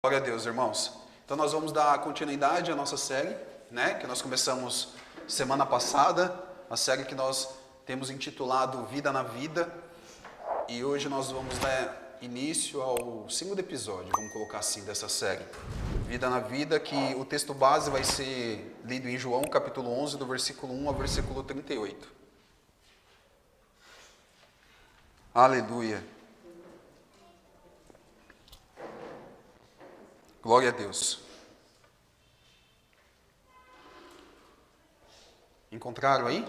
Glória a Deus, irmãos. Então nós vamos dar continuidade à nossa série, que nós começamos semana passada, a série que nós temos intitulado Vida na Vida, e hoje nós vamos dar início ao segundo episódio, vamos colocar assim, dessa série. Vida na Vida, que o texto base vai ser lido em João, capítulo 11, do versículo 1 ao versículo 38. Aleluia. Glória a Deus. Encontraram aí?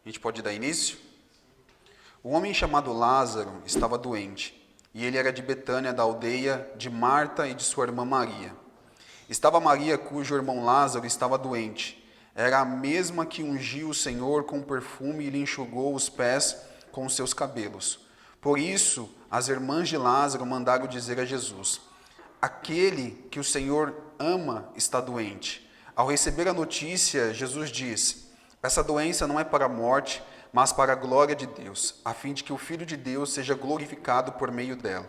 A gente pode dar início? Um homem chamado Lázaro estava doente, e ele era de Betânia, da aldeia de Marta e de sua irmã Maria. Estava Maria, cujo irmão Lázaro estava doente. Era a mesma que ungiu o Senhor com perfume e lhe enxugou os pés com os seus cabelos. Por isso, as irmãs de Lázaro mandaram dizer a Jesus: aquele que o Senhor ama está doente. Ao receber a notícia, Jesus disse: essa doença não é para a morte, mas para a glória de Deus, a fim de que o Filho de Deus seja glorificado por meio dela.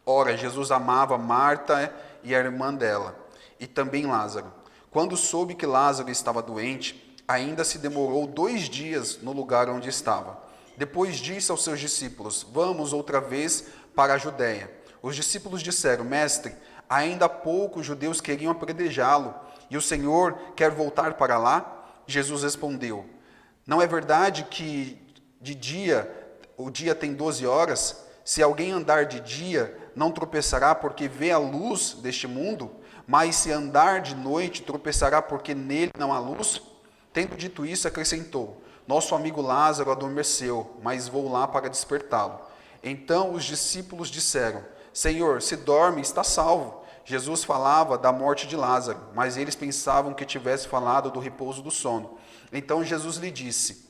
Ora, Jesus amava Marta e a irmã dela, e também Lázaro. Quando soube que Lázaro estava doente, ainda se demorou 2 dias no lugar onde estava. Depois disse aos seus discípulos: vamos outra vez para a Judéia. Os discípulos disseram: mestre, ainda há pouco os judeus queriam apedrejá-lo, e o Senhor quer voltar para lá? Jesus respondeu: não é verdade que o dia tem 12 horas? Se alguém andar de dia, não tropeçará porque vê a luz deste mundo, mas se andar de noite, tropeçará porque nele não há luz? Tendo dito isso, acrescentou: nosso amigo Lázaro adormeceu, mas vou lá para despertá-lo. Então os discípulos disseram: Senhor, se dorme, está salvo. Jesus falava da morte de Lázaro, mas eles pensavam que tivesse falado do repouso do sono. Então Jesus lhe disse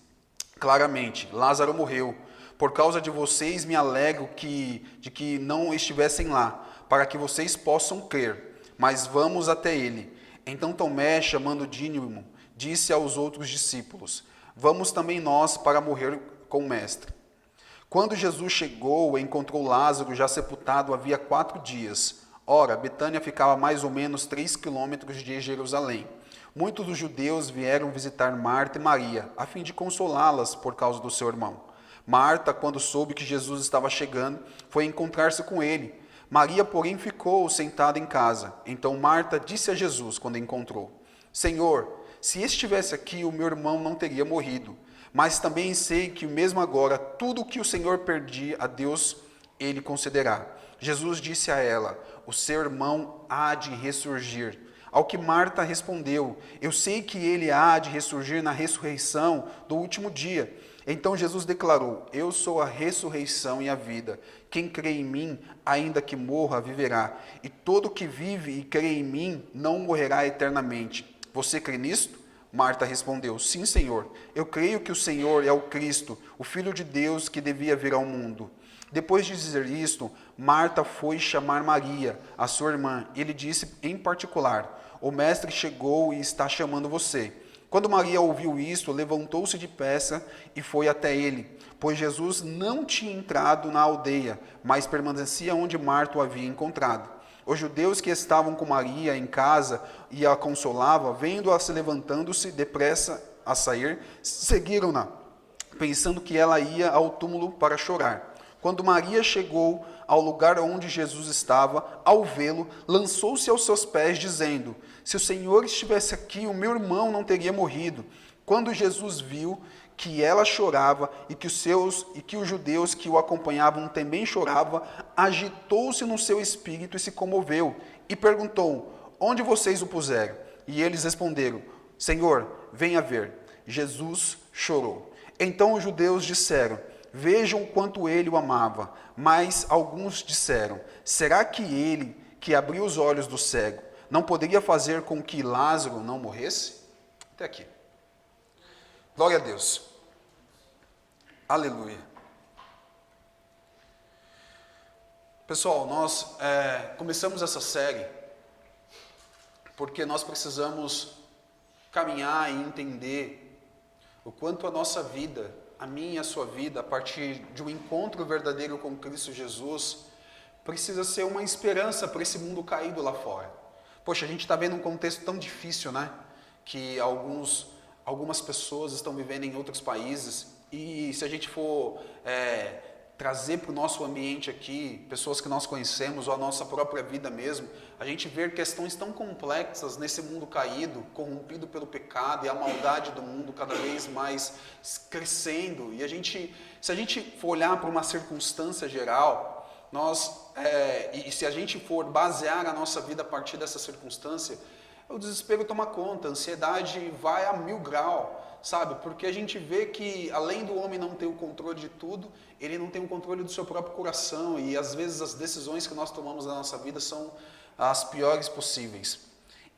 claramente: Lázaro morreu. Por causa de vocês me alegro de que não estivessem lá, para que vocês possam crer. Mas vamos até ele. Então Tomé, chamando Dídimo, disse aos outros discípulos: vamos também nós para morrer com o mestre. Quando Jesus chegou, encontrou Lázaro já sepultado havia 4 dias. Ora, Betânia ficava mais ou menos 3 quilômetros de Jerusalém. Muitos dos judeus vieram visitar Marta e Maria, a fim de consolá-las por causa do seu irmão. Marta, quando soube que Jesus estava chegando, foi encontrar-se com ele. Maria, porém, ficou sentada em casa. Então Marta disse a Jesus, quando encontrou: Senhor, se estivesse aqui, o meu irmão não teria morrido. Mas também sei que mesmo agora, tudo o que o Senhor pedir a Deus, Ele concederá. Jesus disse a ela: o seu irmão há de ressurgir. Ao que Marta respondeu: eu sei que ele há de ressurgir na ressurreição do último dia. Então Jesus declarou: eu sou a ressurreição e a vida. Quem crê em mim, ainda que morra, viverá. E todo que vive e crê em mim, não morrerá eternamente. Você crê nisto? Marta respondeu: sim, Senhor. Eu creio que o Senhor é o Cristo, o Filho de Deus que devia vir ao mundo. Depois de dizer isto, Marta foi chamar Maria, a sua irmã. Ele disse em particular: o mestre chegou e está chamando você. Quando Maria ouviu isto, levantou-se depressa e foi até ele, pois Jesus não tinha entrado na aldeia, mas permanecia onde Marta o havia encontrado. Os judeus que estavam com Maria em casa e a consolava, vendo-a se levantando-se depressa a sair, seguiram-na, pensando que ela ia ao túmulo para chorar. Quando Maria chegou ao lugar onde Jesus estava, ao vê-lo, lançou-se aos seus pés, dizendo: se o Senhor estivesse aqui, o meu irmão não teria morrido. Quando Jesus viu que ela chorava e que os judeus que o acompanhavam também choravam, agitou-se no seu espírito e se comoveu, e perguntou: onde vocês o puseram? E eles responderam: Senhor, venha ver. Jesus chorou. Então os judeus disseram: vejam o quanto ele o amava. Mas alguns disseram: será que ele, que abriu os olhos do cego, não poderia fazer com que Lázaro não morresse? Até aqui. Glória a Deus. Aleluia. Pessoal, nós começamos essa série porque nós precisamos caminhar e entender o quanto a nossa vida, a minha e a sua vida, a partir de um encontro verdadeiro com Cristo Jesus, precisa ser uma esperança para esse mundo caído lá fora. Poxa, a gente está vendo um contexto tão difícil, né? Que algumas pessoas estão vivendo em outros países, e se a gente for trazer para o nosso ambiente aqui, pessoas que nós conhecemos, ou a nossa própria vida mesmo, a gente vê questões tão complexas nesse mundo caído, corrompido pelo pecado, e a maldade do mundo cada vez mais crescendo. E se a gente for olhar para uma circunstância geral, e se a gente for basear a nossa vida a partir dessa circunstância, o desespero toma conta, a ansiedade vai a 1000 graus, sabe? Porque a gente vê que, além do homem não ter o controle de tudo, ele não tem o controle do seu próprio coração, e às vezes as decisões que nós tomamos na nossa vida são as piores possíveis.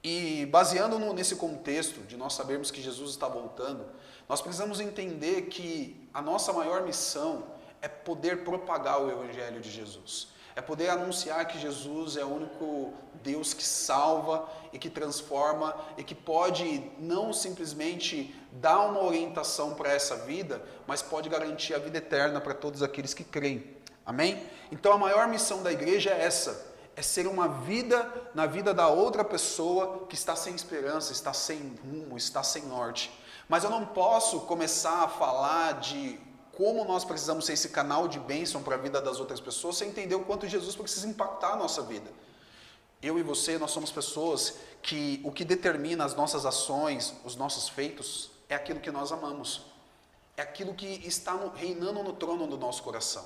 E baseando nesse contexto de nós sabermos que Jesus está voltando, nós precisamos entender que a nossa maior missão é poder propagar o Evangelho de Jesus. É poder anunciar que Jesus é o único Deus que salva e que transforma e que pode não simplesmente dar uma orientação para essa vida, mas pode garantir a vida eterna para todos aqueles que creem. Amém? Então a maior missão da igreja é essa, é ser uma vida na vida da outra pessoa que está sem esperança, está sem rumo, está sem norte. Mas eu não posso começar a falar de como nós precisamos ser esse canal de bênção para a vida das outras pessoas, sem entender o quanto Jesus precisa impactar a nossa vida. Eu e você, nós somos pessoas que o que determina as nossas ações, os nossos feitos, é aquilo que nós amamos. É aquilo que está reinando no trono do nosso coração.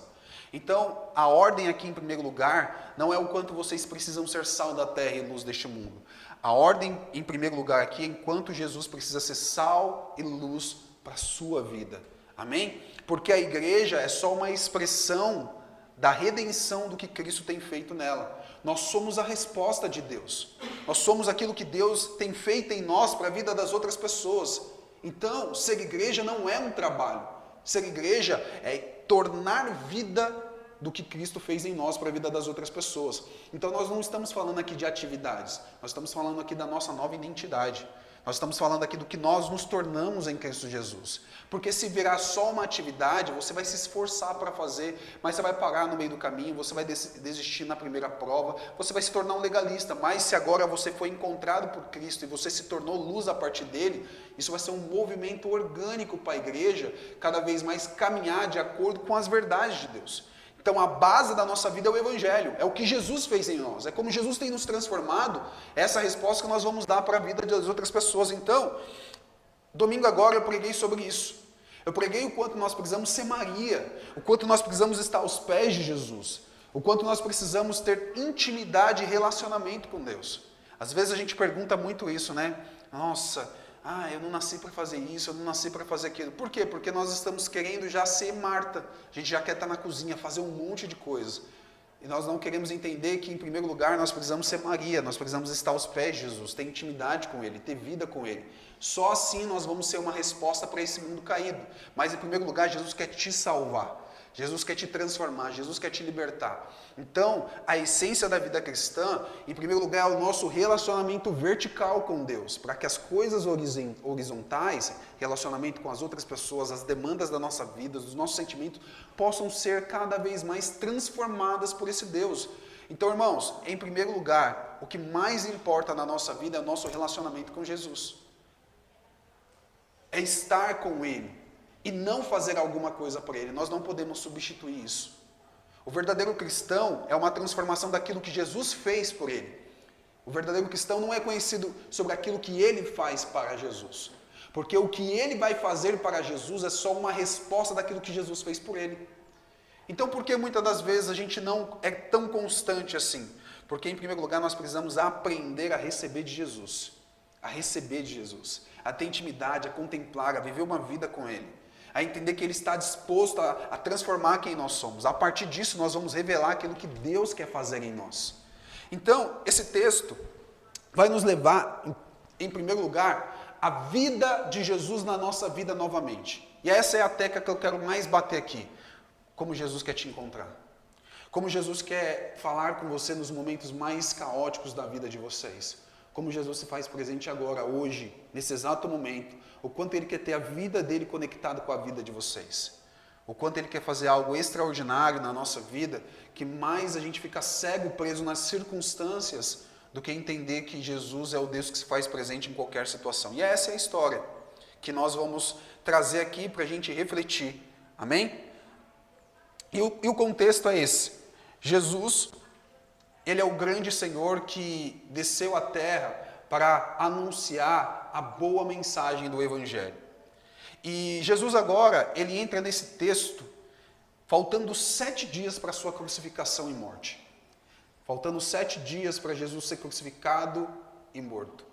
Então, a ordem aqui em primeiro lugar, não é o quanto vocês precisam ser sal da terra e luz deste mundo. A ordem em primeiro lugar aqui é enquanto Jesus precisa ser sal e luz para a sua vida. Amém? Porque a igreja é só uma expressão da redenção do que Cristo tem feito nela. Nós somos a resposta de Deus. Nós somos aquilo que Deus tem feito em nós para a vida das outras pessoas. Então, ser igreja não é um trabalho. Ser igreja é tornar vida do que Cristo fez em nós para a vida das outras pessoas. Então, nós não estamos falando aqui de atividades. Nós estamos falando aqui da nossa nova identidade. Nós estamos falando aqui do que nós nos tornamos em Cristo Jesus. Porque se virar só uma atividade, você vai se esforçar para fazer, mas você vai parar no meio do caminho, você vai desistir na primeira prova, você vai se tornar um legalista. Mas se agora você foi encontrado por Cristo e você se tornou luz a partir dele, isso vai ser um movimento orgânico para a igreja, cada vez mais caminhar de acordo com as verdades de Deus. Então a base da nossa vida é o Evangelho, é o que Jesus fez em nós, é como Jesus tem nos transformado, essa resposta que nós vamos dar para a vida das outras pessoas. Então, domingo agora eu preguei sobre isso. Eu preguei o quanto nós precisamos ser Maria, o quanto nós precisamos estar aos pés de Jesus, o quanto nós precisamos ter intimidade e relacionamento com Deus. Às vezes a gente pergunta muito isso, né? Nossa, eu não nasci para fazer isso, eu não nasci para fazer aquilo. Por quê? Porque nós estamos querendo já ser Marta. A gente já quer estar na cozinha, fazer um monte de coisas. E nós não queremos entender que, em primeiro lugar, nós precisamos ser Maria, nós precisamos estar aos pés de Jesus, ter intimidade com Ele, ter vida com Ele. Só assim nós vamos ser uma resposta para esse mundo caído. Mas, em primeiro lugar, Jesus quer te salvar. Jesus quer te transformar, Jesus quer te libertar. Então, a essência da vida cristã, em primeiro lugar, é o nosso relacionamento vertical com Deus, para que as coisas horizontais, relacionamento com as outras pessoas, as demandas da nossa vida, os nossos sentimentos, possam ser cada vez mais transformadas por esse Deus. Então, irmãos, em primeiro lugar, o que mais importa na nossa vida é o nosso relacionamento com Jesus. É estar com Ele. E não fazer alguma coisa por Ele. Nós não podemos substituir isso. O verdadeiro cristão é uma transformação daquilo que Jesus fez por ele. O verdadeiro cristão não é conhecido sobre aquilo que ele faz para Jesus. Porque o que ele vai fazer para Jesus é só uma resposta daquilo que Jesus fez por ele. Então, por que muitas das vezes a gente não é tão constante assim? Porque, em primeiro lugar, nós precisamos aprender a receber de Jesus. A receber de Jesus. A ter intimidade, a contemplar, a viver uma vida com Ele. A entender que Ele está disposto a transformar quem nós somos. A partir disso, nós vamos revelar aquilo que Deus quer fazer em nós. Então, esse texto vai nos levar, em primeiro lugar, a vida de Jesus na nossa vida novamente. E essa é a tecla que eu quero mais bater aqui. Como Jesus quer te encontrar. Como Jesus quer falar com você nos momentos mais caóticos da vida de vocês. Como Jesus se faz presente agora, hoje, nesse exato momento. O quanto Ele quer ter a vida dele conectada com a vida de vocês. o quanto Ele quer fazer algo extraordinário na nossa vida, que mais a gente fica cego, preso nas circunstâncias, do que entender que Jesus é o Deus que se faz presente em qualquer situação. E essa é a história que nós vamos trazer aqui para a gente refletir. Amém? E o contexto é esse. Jesus, Ele é o grande Senhor que desceu à terra para anunciar a boa mensagem do Evangelho. E Jesus agora, Ele entra nesse texto, faltando 7 dias para a sua crucificação e morte. Faltando 7 dias para Jesus ser crucificado e morto.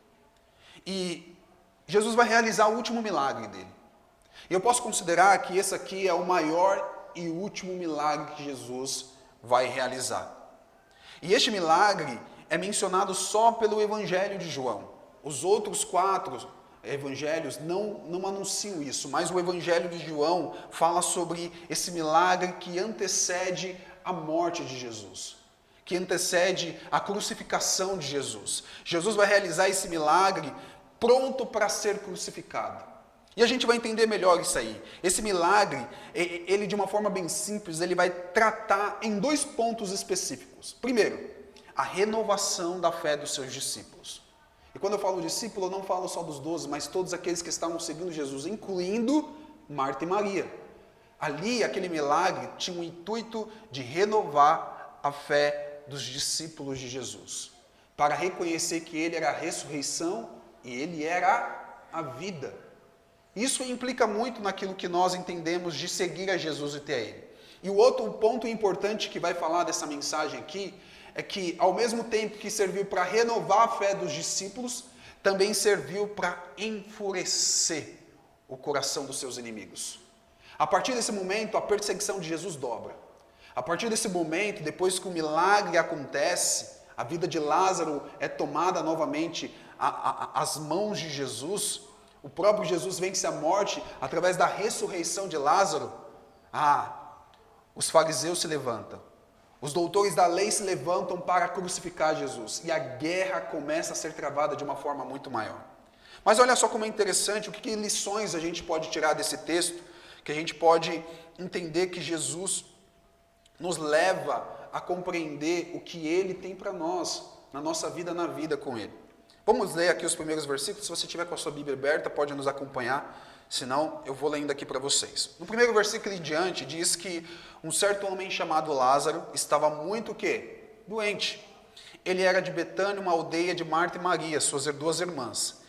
E Jesus vai realizar o último milagre dele. E eu posso considerar que esse aqui é o maior e último milagre que Jesus vai realizar. E este milagre é mencionado só pelo Evangelho de João. Os outros 4 evangelhos não anunciam isso, mas o Evangelho de João fala sobre esse milagre que antecede a morte de Jesus, que antecede a crucificação de Jesus. Jesus vai realizar esse milagre pronto para ser crucificado. E a gente vai entender melhor isso aí. Esse milagre, ele de uma forma bem simples, ele vai tratar em 2 pontos específicos. Primeiro, a renovação da fé dos seus discípulos. E quando eu falo discípulo, eu não falo só dos 12, mas todos aqueles que estavam seguindo Jesus, incluindo Marta e Maria. Ali, aquele milagre tinha o intuito de renovar a fé dos discípulos de Jesus, para reconhecer que Ele era a ressurreição e Ele era a vida. Isso implica muito naquilo que nós entendemos de seguir a Jesus e ter a Ele. E o outro ponto importante que vai falar dessa mensagem aqui, é que ao mesmo tempo que serviu para renovar a fé dos discípulos, também serviu para enfurecer o coração dos seus inimigos. A partir desse momento, a perseguição de Jesus dobra. A partir desse momento, depois que o milagre acontece, a vida de Lázaro é tomada novamente às mãos de Jesus, o próprio Jesus vence a morte através da ressurreição de Lázaro. Os fariseus se levantam, os doutores da lei se levantam para crucificar Jesus, e a guerra começa a ser travada de uma forma muito maior. Mas olha só como é interessante, que lições a gente pode tirar desse texto, que a gente pode entender que Jesus nos leva a compreender o que Ele tem para nós, na nossa vida, na vida com Ele. Vamos ler aqui os primeiros versículos. Se você tiver com a sua Bíblia aberta, pode nos acompanhar, senão eu vou lendo aqui para vocês. No primeiro versículo em diante, diz que um certo homem chamado Lázaro estava muito o quê? Doente. Ele era de Betânia, uma aldeia de Marta e Maria, suas 2 irmãs.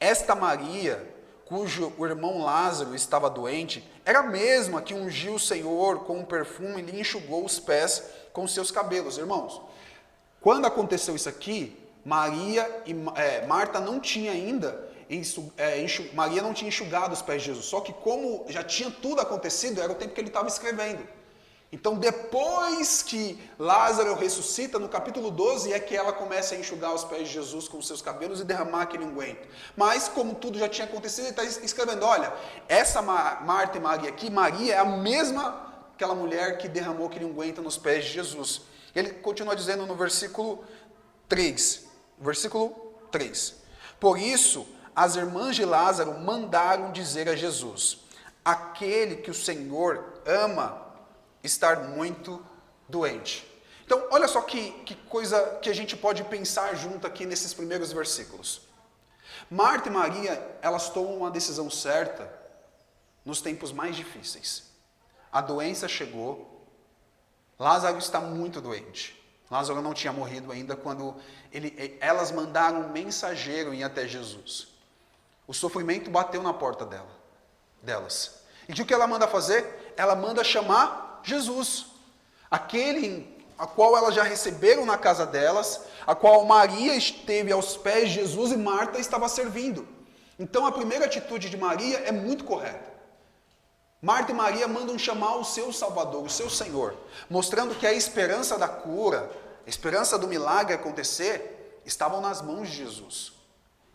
Esta Maria, cujo o irmão Lázaro estava doente, era a mesma que ungiu o Senhor com um perfume e lhe enxugou os pés com seus cabelos. Irmãos, quando aconteceu isso aqui, Marta não tinha ainda, Maria não tinha enxugado os pés de Jesus, só que como já tinha tudo acontecido, era o tempo que ele estava escrevendo. Então, depois que Lázaro ressuscita, no capítulo 12, é que ela começa a enxugar os pés de Jesus com os seus cabelos e derramar aquele unguento. Mas, como tudo já tinha acontecido, ele está escrevendo, olha, essa Marta e Maria aqui, Maria é a mesma aquela mulher que derramou aquele unguento nos pés de Jesus. Ele continua dizendo no versículo 3, por isso, as irmãs de Lázaro mandaram dizer a Jesus, aquele que o Senhor ama estar muito doente. Então, olha só que coisa que a gente pode pensar junto aqui nesses primeiros versículos. Marta e Maria, elas tomam uma decisão certa nos tempos mais difíceis. A doença chegou, Lázaro está muito doente. Lázaro não tinha morrido ainda quando elas mandaram um mensageiro ir até Jesus. O sofrimento bateu na porta delas. E o que ela manda fazer? Ela manda chamar Jesus, aquele a qual elas já receberam na casa delas, a qual Maria esteve aos pés de Jesus e Marta estava servindo. Então a primeira atitude de Maria é muito correta. Marta e Maria mandam chamar o seu Salvador, o seu Senhor, mostrando que a esperança da cura, a esperança do milagre acontecer, estavam nas mãos de Jesus.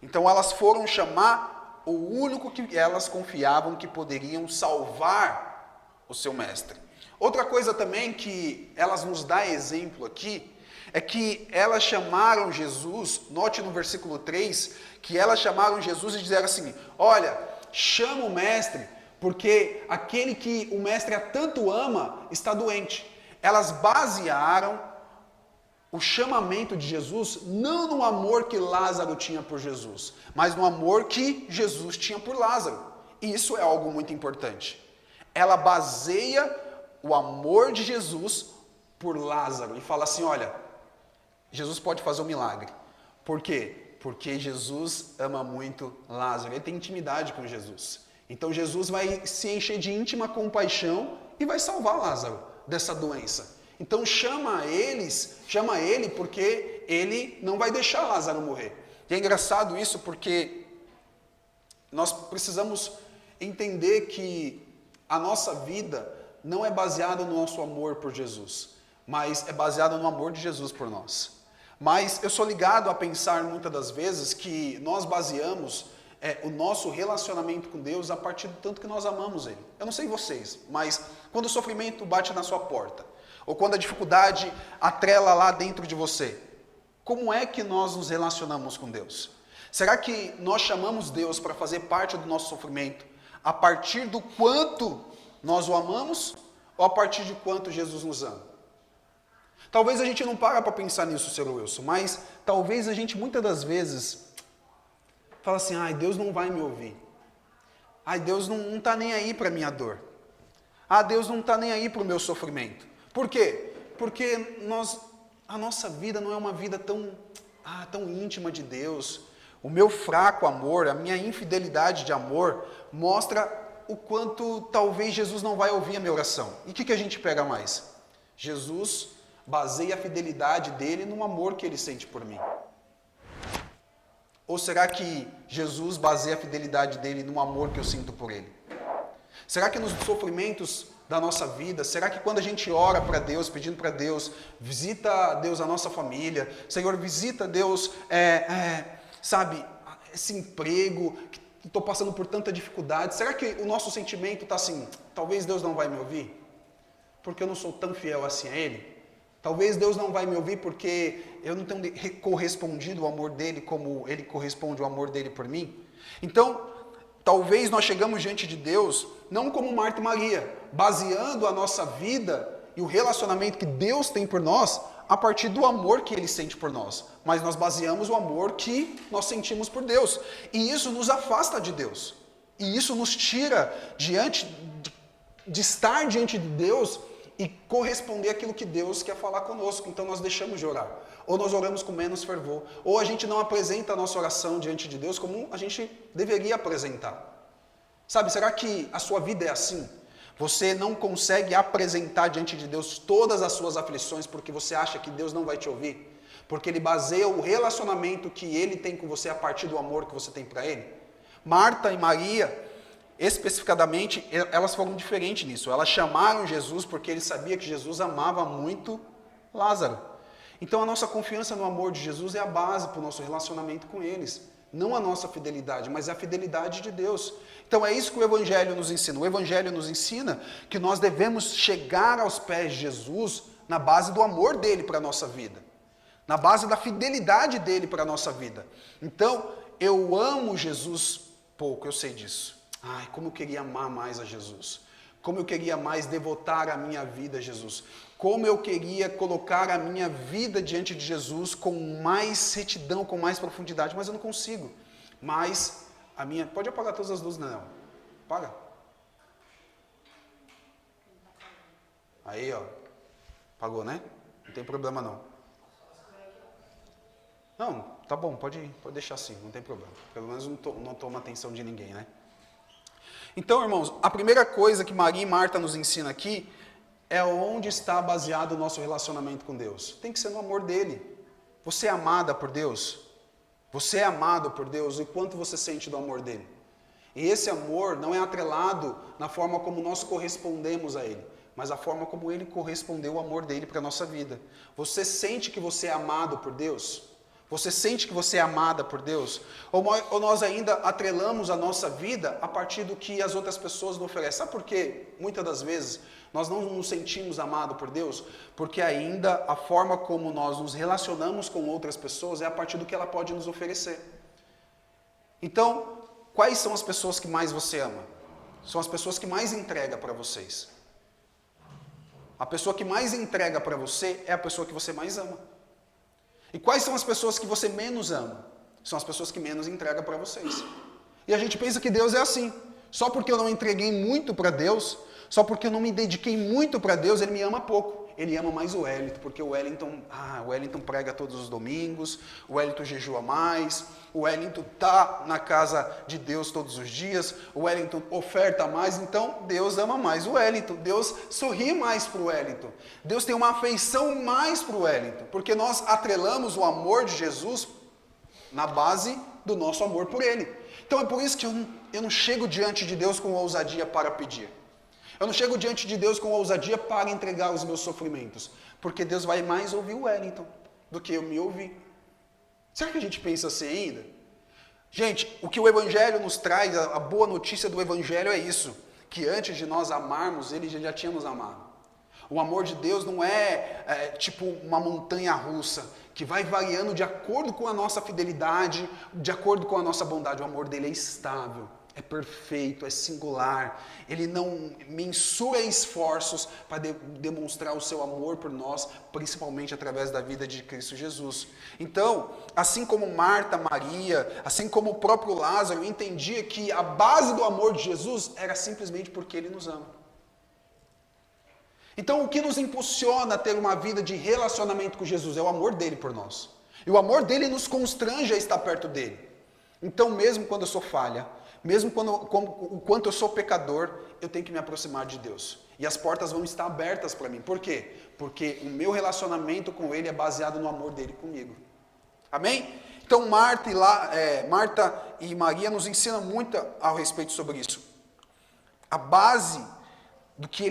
Então elas foram chamar o único que elas confiavam que poderiam salvar o seu mestre. Outra coisa também que elas nos dão exemplo aqui, é que elas chamaram Jesus, note no versículo 3, que elas chamaram Jesus e disseram assim, olha, chama o mestre, porque aquele que o mestre tanto ama está doente. Elas basearam o chamamento de Jesus não no amor que Lázaro tinha por Jesus, mas no amor que Jesus tinha por Lázaro. E isso é algo muito importante. Ela baseia o amor de Jesus por Lázaro e fala assim, olha, Jesus pode fazer um milagre. Por quê? Porque Jesus ama muito Lázaro, ele tem intimidade com Jesus. Então Jesus vai se encher de íntima compaixão e vai salvar Lázaro dessa doença. Então chama ele porque ele não vai deixar Lázaro morrer. E é engraçado isso porque nós precisamos entender que a nossa vida não é baseada no nosso amor por Jesus, mas é baseada no amor de Jesus por nós. Mas eu sou ligado a pensar muitas das vezes que nós baseamos o nosso relacionamento com Deus a partir do tanto que nós amamos Ele. Eu não sei vocês, mas quando o sofrimento bate na sua porta, ou quando a dificuldade atrela lá dentro de você, como é que nós nos relacionamos com Deus? Será que nós chamamos Deus para fazer parte do nosso sofrimento a partir do quanto nós o amamos ou a partir de quanto Jesus nos ama? Talvez a gente não para pensar nisso, Sr. Wilson, mas talvez a gente muitas das vezes fala assim, ai, Deus não vai me ouvir. Ai, Deus não está nem aí para a minha dor. Ah, Deus não está nem aí para o meu sofrimento. Por quê? Porque a nossa vida não é uma vida tão íntima de Deus. O meu fraco amor, a minha infidelidade de amor, mostra o quanto talvez Jesus não vai ouvir a minha oração. E o que a gente pega mais? Jesus baseia a fidelidade dele no amor que ele sente por mim. Ou será que Jesus baseia a fidelidade dele no amor que eu sinto por ele? Será que nos sofrimentos da nossa vida, será que quando a gente ora para Deus, pedindo para Deus, visita Deus a nossa família, Senhor, visita Deus, sabe, esse emprego, que estou passando por tanta dificuldade, será que o nosso sentimento está assim, talvez Deus não vai me ouvir? Porque eu não sou tão fiel assim a Ele? Talvez Deus não vai me ouvir porque eu não tenho correspondido o amor dele como ele corresponde o amor dele por mim. Então, talvez nós chegamos diante de Deus não como Marta e Maria, baseando a nossa vida e o relacionamento que Deus tem por nós a partir do amor que ele sente por nós. Mas nós baseamos o amor que nós sentimos por Deus. E isso nos afasta de Deus. E isso nos tira de estar diante de Deus e corresponder àquilo que Deus quer falar conosco. Então nós deixamos de orar. Ou nós oramos com menos fervor. Ou a gente não apresenta a nossa oração diante de Deus como a gente deveria apresentar. Sabe, será que a sua vida é assim? Você não consegue apresentar diante de Deus todas as suas aflições porque você acha que Deus não vai te ouvir? Porque Ele baseia o relacionamento que Ele tem com você a partir do amor que você tem para Ele? Marta e Maria, especificadamente, elas foram diferentes nisso. Elas chamaram Jesus porque eles sabiam que Jesus amava muito Lázaro. Então a nossa confiança no amor de Jesus é a base para o nosso relacionamento com eles. Não a nossa fidelidade, mas a fidelidade de Deus. Então é isso que o Evangelho nos ensina. O Evangelho nos ensina que nós devemos chegar aos pés de Jesus na base do amor dele para a nossa vida. Na base da fidelidade dele para a nossa vida. Então, eu amo Jesus pouco, eu sei disso. Ai, como eu queria amar mais a Jesus. Como eu queria mais devotar a minha vida a Jesus. Como eu queria colocar a minha vida diante de Jesus com mais retidão, com mais profundidade. Mas eu não consigo. Mas a minha... Pode apagar todas as luzes, não. Apaga. Aí, ó. Apagou, né? Não tem problema, não. Não, tá bom, pode deixar assim, não tem problema. Pelo menos não toma atenção de ninguém, né? Então, irmãos, a primeira coisa que Maria e Marta nos ensinam aqui é onde está baseado o nosso relacionamento com Deus. Tem que ser no amor dele. Você é amada por Deus? Você é amado por Deus? E o quanto você sente do amor dele? E esse amor não é atrelado na forma como nós correspondemos a ele, mas a forma como ele correspondeu o amor dele para a nossa vida. Você sente que você é amado por Deus? Você sente que você é amada por Deus? Ou nós ainda atrelamos a nossa vida a partir do que as outras pessoas nos oferecem? Sabe por quê? Muitas das vezes nós não nos sentimos amados por Deus, porque ainda a forma como nós nos relacionamos com outras pessoas é a partir do que ela pode nos oferecer. Então, quais são as pessoas que mais você ama? são as pessoas que mais entregam para vocês. A pessoa que mais entrega para você é a pessoa que você mais ama. E quais são as pessoas que você menos ama? São as pessoas que menos entregam para vocês. E a gente pensa que Deus é assim. Só porque eu não entreguei muito para Deus, só porque eu não me dediquei muito para Deus, Ele me ama pouco. Ele ama mais o Wellington, porque o Wellington prega todos os domingos, o Wellington jejua mais, o Wellington está na casa de Deus todos os dias, o Wellington oferta mais, então Deus ama mais o Wellington, Deus sorri mais para o Wellington, Deus tem uma afeição mais para o Wellington, porque nós atrelamos o amor de Jesus na base do nosso amor por Ele. Então é por isso que eu não chego diante de Deus com ousadia para pedir. Eu não chego diante de Deus com ousadia para entregar os meus sofrimentos, porque Deus vai mais ouvir o Wellington do que eu me ouvir. Será que a gente pensa assim ainda? Gente, o que o Evangelho nos traz, a boa notícia do Evangelho é isso, que antes de nós amarmos, Ele já tinha nos amado. O amor de Deus não é tipo uma montanha russa, que vai variando de acordo com a nossa fidelidade, de acordo com a nossa bondade. O amor dele é estável. É perfeito, é singular, Ele não mensura esforços para demonstrar o seu amor por nós, principalmente através da vida de Cristo Jesus. Então, assim como Marta, Maria, assim como o próprio Lázaro, entendia que a base do amor de Jesus era simplesmente porque Ele nos ama. Então, o que nos impulsiona a ter uma vida de relacionamento com Jesus é o amor dele por nós. E o amor dele nos constrange a estar perto dele. Então, mesmo quando eu sou falha, mesmo o quanto eu sou pecador, eu tenho que me aproximar de Deus. E as portas vão estar abertas para mim. Por quê? Porque o meu relacionamento com Ele é baseado no amor dele comigo. Amém? Então Marta e Maria nos ensinam muito ao respeito sobre isso. A base do que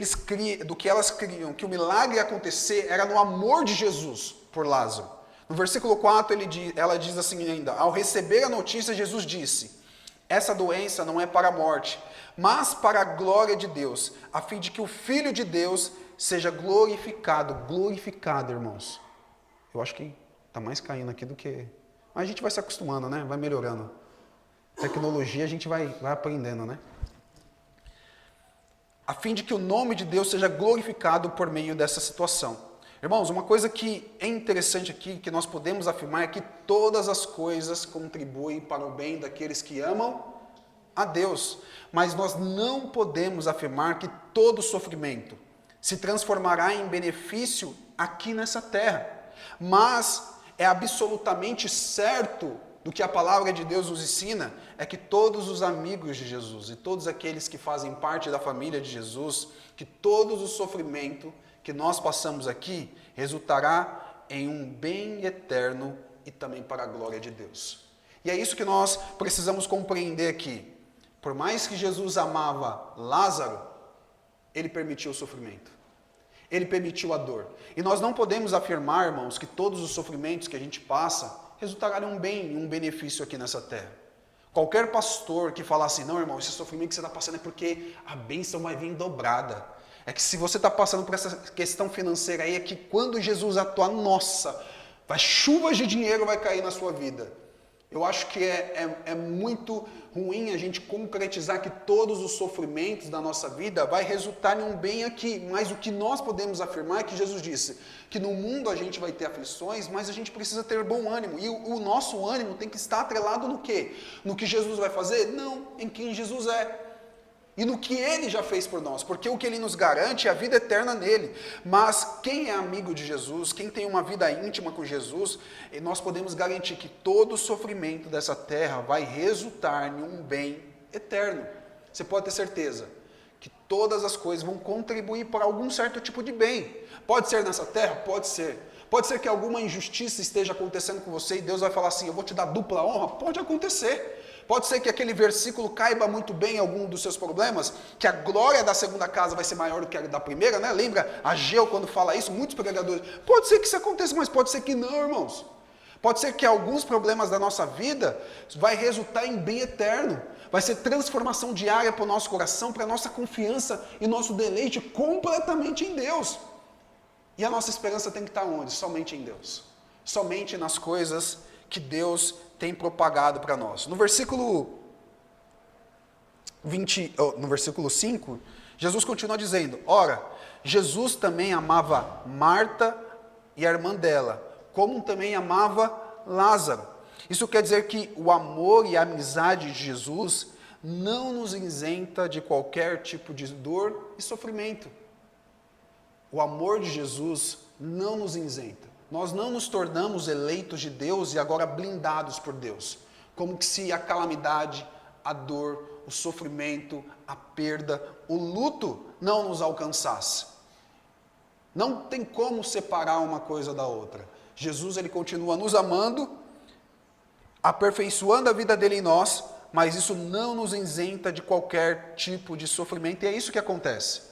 elas criam, que o milagre ia acontecer, era no amor de Jesus por Lázaro. No versículo 4, ela diz assim ainda: ao receber a notícia, Jesus disse: essa doença não é para a morte, mas para a glória de Deus, a fim de que o Filho de Deus seja glorificado. Glorificado, irmãos. Eu acho que está mais caindo aqui do que... Mas a gente vai se acostumando, né? Vai melhorando. Tecnologia a gente vai aprendendo, né? A fim de que o nome de Deus seja glorificado por meio dessa situação. Irmãos, uma coisa que é interessante aqui, que nós podemos afirmar, é que todas as coisas contribuem para o bem daqueles que amam a Deus. Mas nós não podemos afirmar que todo sofrimento se transformará em benefício aqui nessa terra. Mas é absolutamente certo do que a palavra de Deus nos ensina, é que todos os amigos de Jesus e todos aqueles que fazem parte da família de Jesus, que todos o sofrimento que nós passamos aqui resultará em um bem eterno e também para a glória de Deus. E é isso que nós precisamos compreender aqui. Por mais que Jesus amava Lázaro, Ele permitiu o sofrimento. Ele permitiu a dor. E nós não podemos afirmar, irmãos, que todos os sofrimentos que a gente passa resultarão em um bem, em um benefício aqui nessa terra. Qualquer pastor que falar assim: não, irmão, esse sofrimento que você está passando é porque a bênção vai vir dobrada. É que se você está passando por essa questão financeira aí, é que quando Jesus atuar, nossa, chuvas de dinheiro vai cair na sua vida. Eu acho que é muito ruim a gente concretizar que todos os sofrimentos da nossa vida vai resultar em um bem aqui. Mas o que nós podemos afirmar é que Jesus disse que no mundo a gente vai ter aflições, mas a gente precisa ter bom ânimo. E o nosso ânimo tem que estar atrelado no quê? No que Jesus vai fazer? Não, em quem Jesus é. E no que Ele já fez por nós, porque o que Ele nos garante é a vida eterna nele. Mas quem é amigo de Jesus, quem tem uma vida íntima com Jesus, nós podemos garantir que todo o sofrimento dessa terra vai resultar em um bem eterno. Você pode ter certeza que todas as coisas vão contribuir para algum certo tipo de bem. Pode ser nessa terra? Pode ser. Pode ser que alguma injustiça esteja acontecendo com você e Deus vai falar assim: eu vou te dar dupla honra? Pode acontecer. Pode ser que aquele versículo caiba muito bem em algum dos seus problemas, que a glória da segunda casa vai ser maior do que a da primeira, né? Lembra Ageu quando fala isso? Muitos pregadores. Pode ser que isso aconteça, mas pode ser que não, irmãos. Pode ser que alguns problemas da nossa vida vai resultar em bem eterno. Vai ser transformação diária para o nosso coração, para a nossa confiança e nosso deleite completamente em Deus. E a nossa esperança tem que estar onde? Somente em Deus. Somente nas coisas que Deus tem propagado para nós. No versículo no versículo 5, Jesus continua dizendo: ora, Jesus também amava Marta e a irmã dela, como também amava Lázaro. Isso quer dizer que o amor e a amizade de Jesus não nos isenta de qualquer tipo de dor e sofrimento. O amor de Jesus não nos isenta. Nós não nos tornamos eleitos de Deus e agora blindados por Deus. Como que se a calamidade, a dor, o sofrimento, a perda, o luto não nos alcançasse. Não tem como separar uma coisa da outra. Jesus, ele continua nos amando, aperfeiçoando a vida dele em nós, mas isso não nos isenta de qualquer tipo de sofrimento. E é isso que acontece.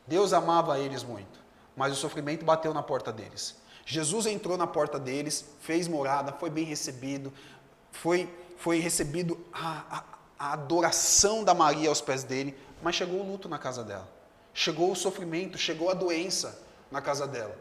Deus amava eles muito, mas o sofrimento bateu na porta deles. Jesus entrou na porta deles, fez morada, foi bem recebido, foi recebido a adoração da Maria aos pés dele, mas chegou o luto na casa dela. Chegou o sofrimento, chegou a doença na casa dela.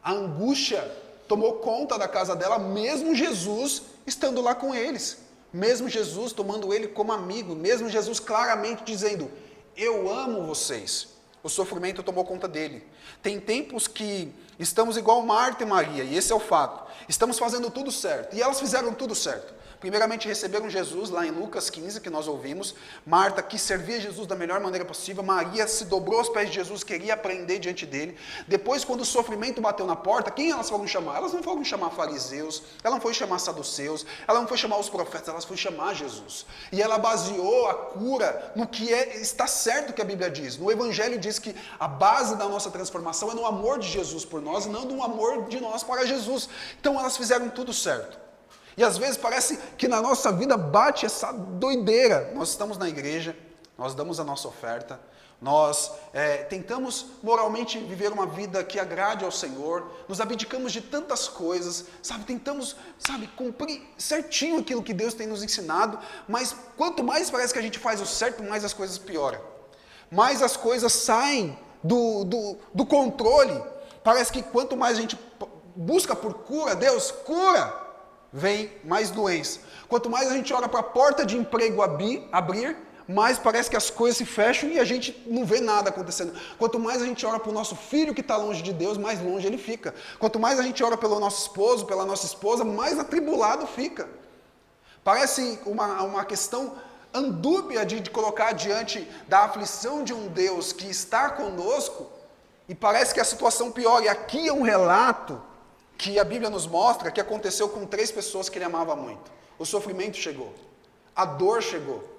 A angústia tomou conta da casa dela, mesmo Jesus estando lá com eles. Mesmo Jesus tomando ele como amigo, mesmo Jesus claramente dizendo: eu amo vocês. O sofrimento tomou conta dele. Tem tempos que estamos igual Marta e Maria, e esse é o fato. Estamos fazendo tudo certo, e elas fizeram tudo certo. Primeiramente receberam Jesus lá em Lucas 15, que nós ouvimos. Marta quis servir Jesus da melhor maneira possível. Maria se dobrou aos pés de Jesus, queria aprender diante dele. Depois, quando o sofrimento bateu na porta, quem elas foram chamar? Elas não foram chamar fariseus, ela não foi chamar saduceus, ela não foi chamar os profetas, elas foram chamar Jesus. E ela baseou a cura no que está certo que a Bíblia diz. No Evangelho diz que a base da nossa transformação é no amor de Jesus por nós, e não no amor de nós para Jesus. Então elas fizeram tudo certo. E às vezes parece que na nossa vida bate essa doideira. Nós estamos na igreja, nós damos a nossa oferta, nós tentamos moralmente viver uma vida que agrade ao Senhor, nos abdicamos de tantas coisas, tentamos, cumprir certinho aquilo que Deus tem nos ensinado, mas quanto mais parece que a gente faz o certo, mais as coisas pioram. Mais as coisas saem do controle. Parece que quanto mais a gente busca por cura, Deus cura, vem mais doença. Quanto mais a gente olha para a porta de emprego abrir, mais parece que as coisas se fecham e a gente não vê nada acontecendo. Quanto mais a gente olha para o nosso filho que está longe de Deus, mais longe ele fica. Quanto mais a gente olha pelo nosso esposo, pela nossa esposa, mais atribulado fica. Parece uma questão andúbia de colocar diante da aflição de um Deus que está conosco, e parece que a situação piora. E aqui é um relato que a Bíblia nos mostra que aconteceu com 3 pessoas que ele amava muito. O sofrimento chegou, a dor chegou.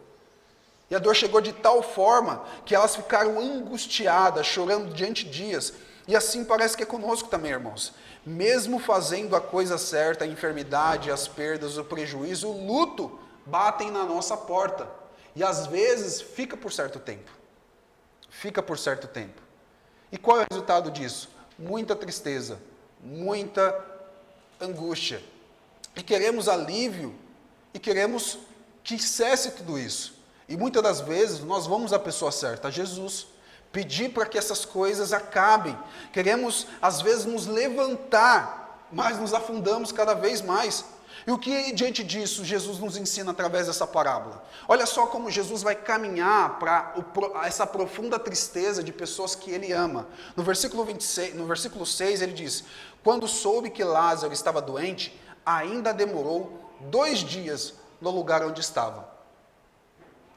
E a dor chegou de tal forma que elas ficaram angustiadas, chorando diante de dias. E assim parece que é conosco também, irmãos. Mesmo fazendo a coisa certa, a enfermidade, as perdas, o prejuízo, o luto, batem na nossa porta. E às vezes fica por certo tempo. Fica por certo tempo. E qual é o resultado disso? Muita tristeza, muita angústia. E queremos alívio, e queremos que cesse tudo isso. E muitas das vezes nós vamos à pessoa certa, a Jesus, pedir para que essas coisas acabem. Queremos, às vezes, nos levantar, mas nos afundamos cada vez mais. E o que diante disso Jesus nos ensina através dessa parábola? Olha só como Jesus vai caminhar para essa profunda tristeza de pessoas que ele ama. No versículo 6 ele diz: quando soube que Lázaro estava doente, ainda demorou 2 dias no lugar onde estava.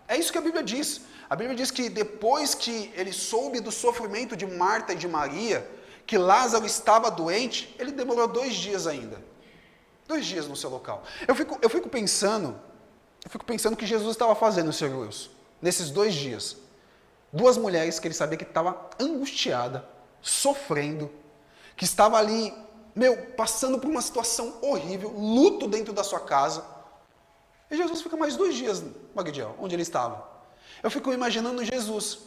É isso que a Bíblia diz. A Bíblia diz que depois que ele soube do sofrimento de Marta e de Maria, que Lázaro estava doente, ele demorou 2 dias ainda. 2 dias no seu local. Eu fico pensando o que Jesus estava fazendo, Sr. Wilson, nesses 2 dias. 2 mulheres que ele sabia que estava angustiada, sofrendo, que estava ali, passando por uma situação horrível, luto dentro da sua casa. E Jesus fica mais 2 dias, Magdiel, onde ele estava. Eu fico imaginando Jesus.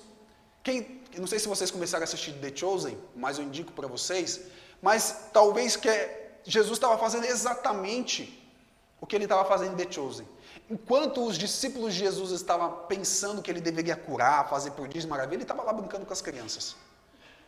Não sei se vocês começaram a assistir The Chosen, mas eu indico para vocês, mas talvez Jesus estava fazendo exatamente o que ele estava fazendo em The Chosen. Enquanto os discípulos de Jesus estavam pensando que ele deveria curar, fazer prodígios e maravilha, ele estava lá brincando com as crianças.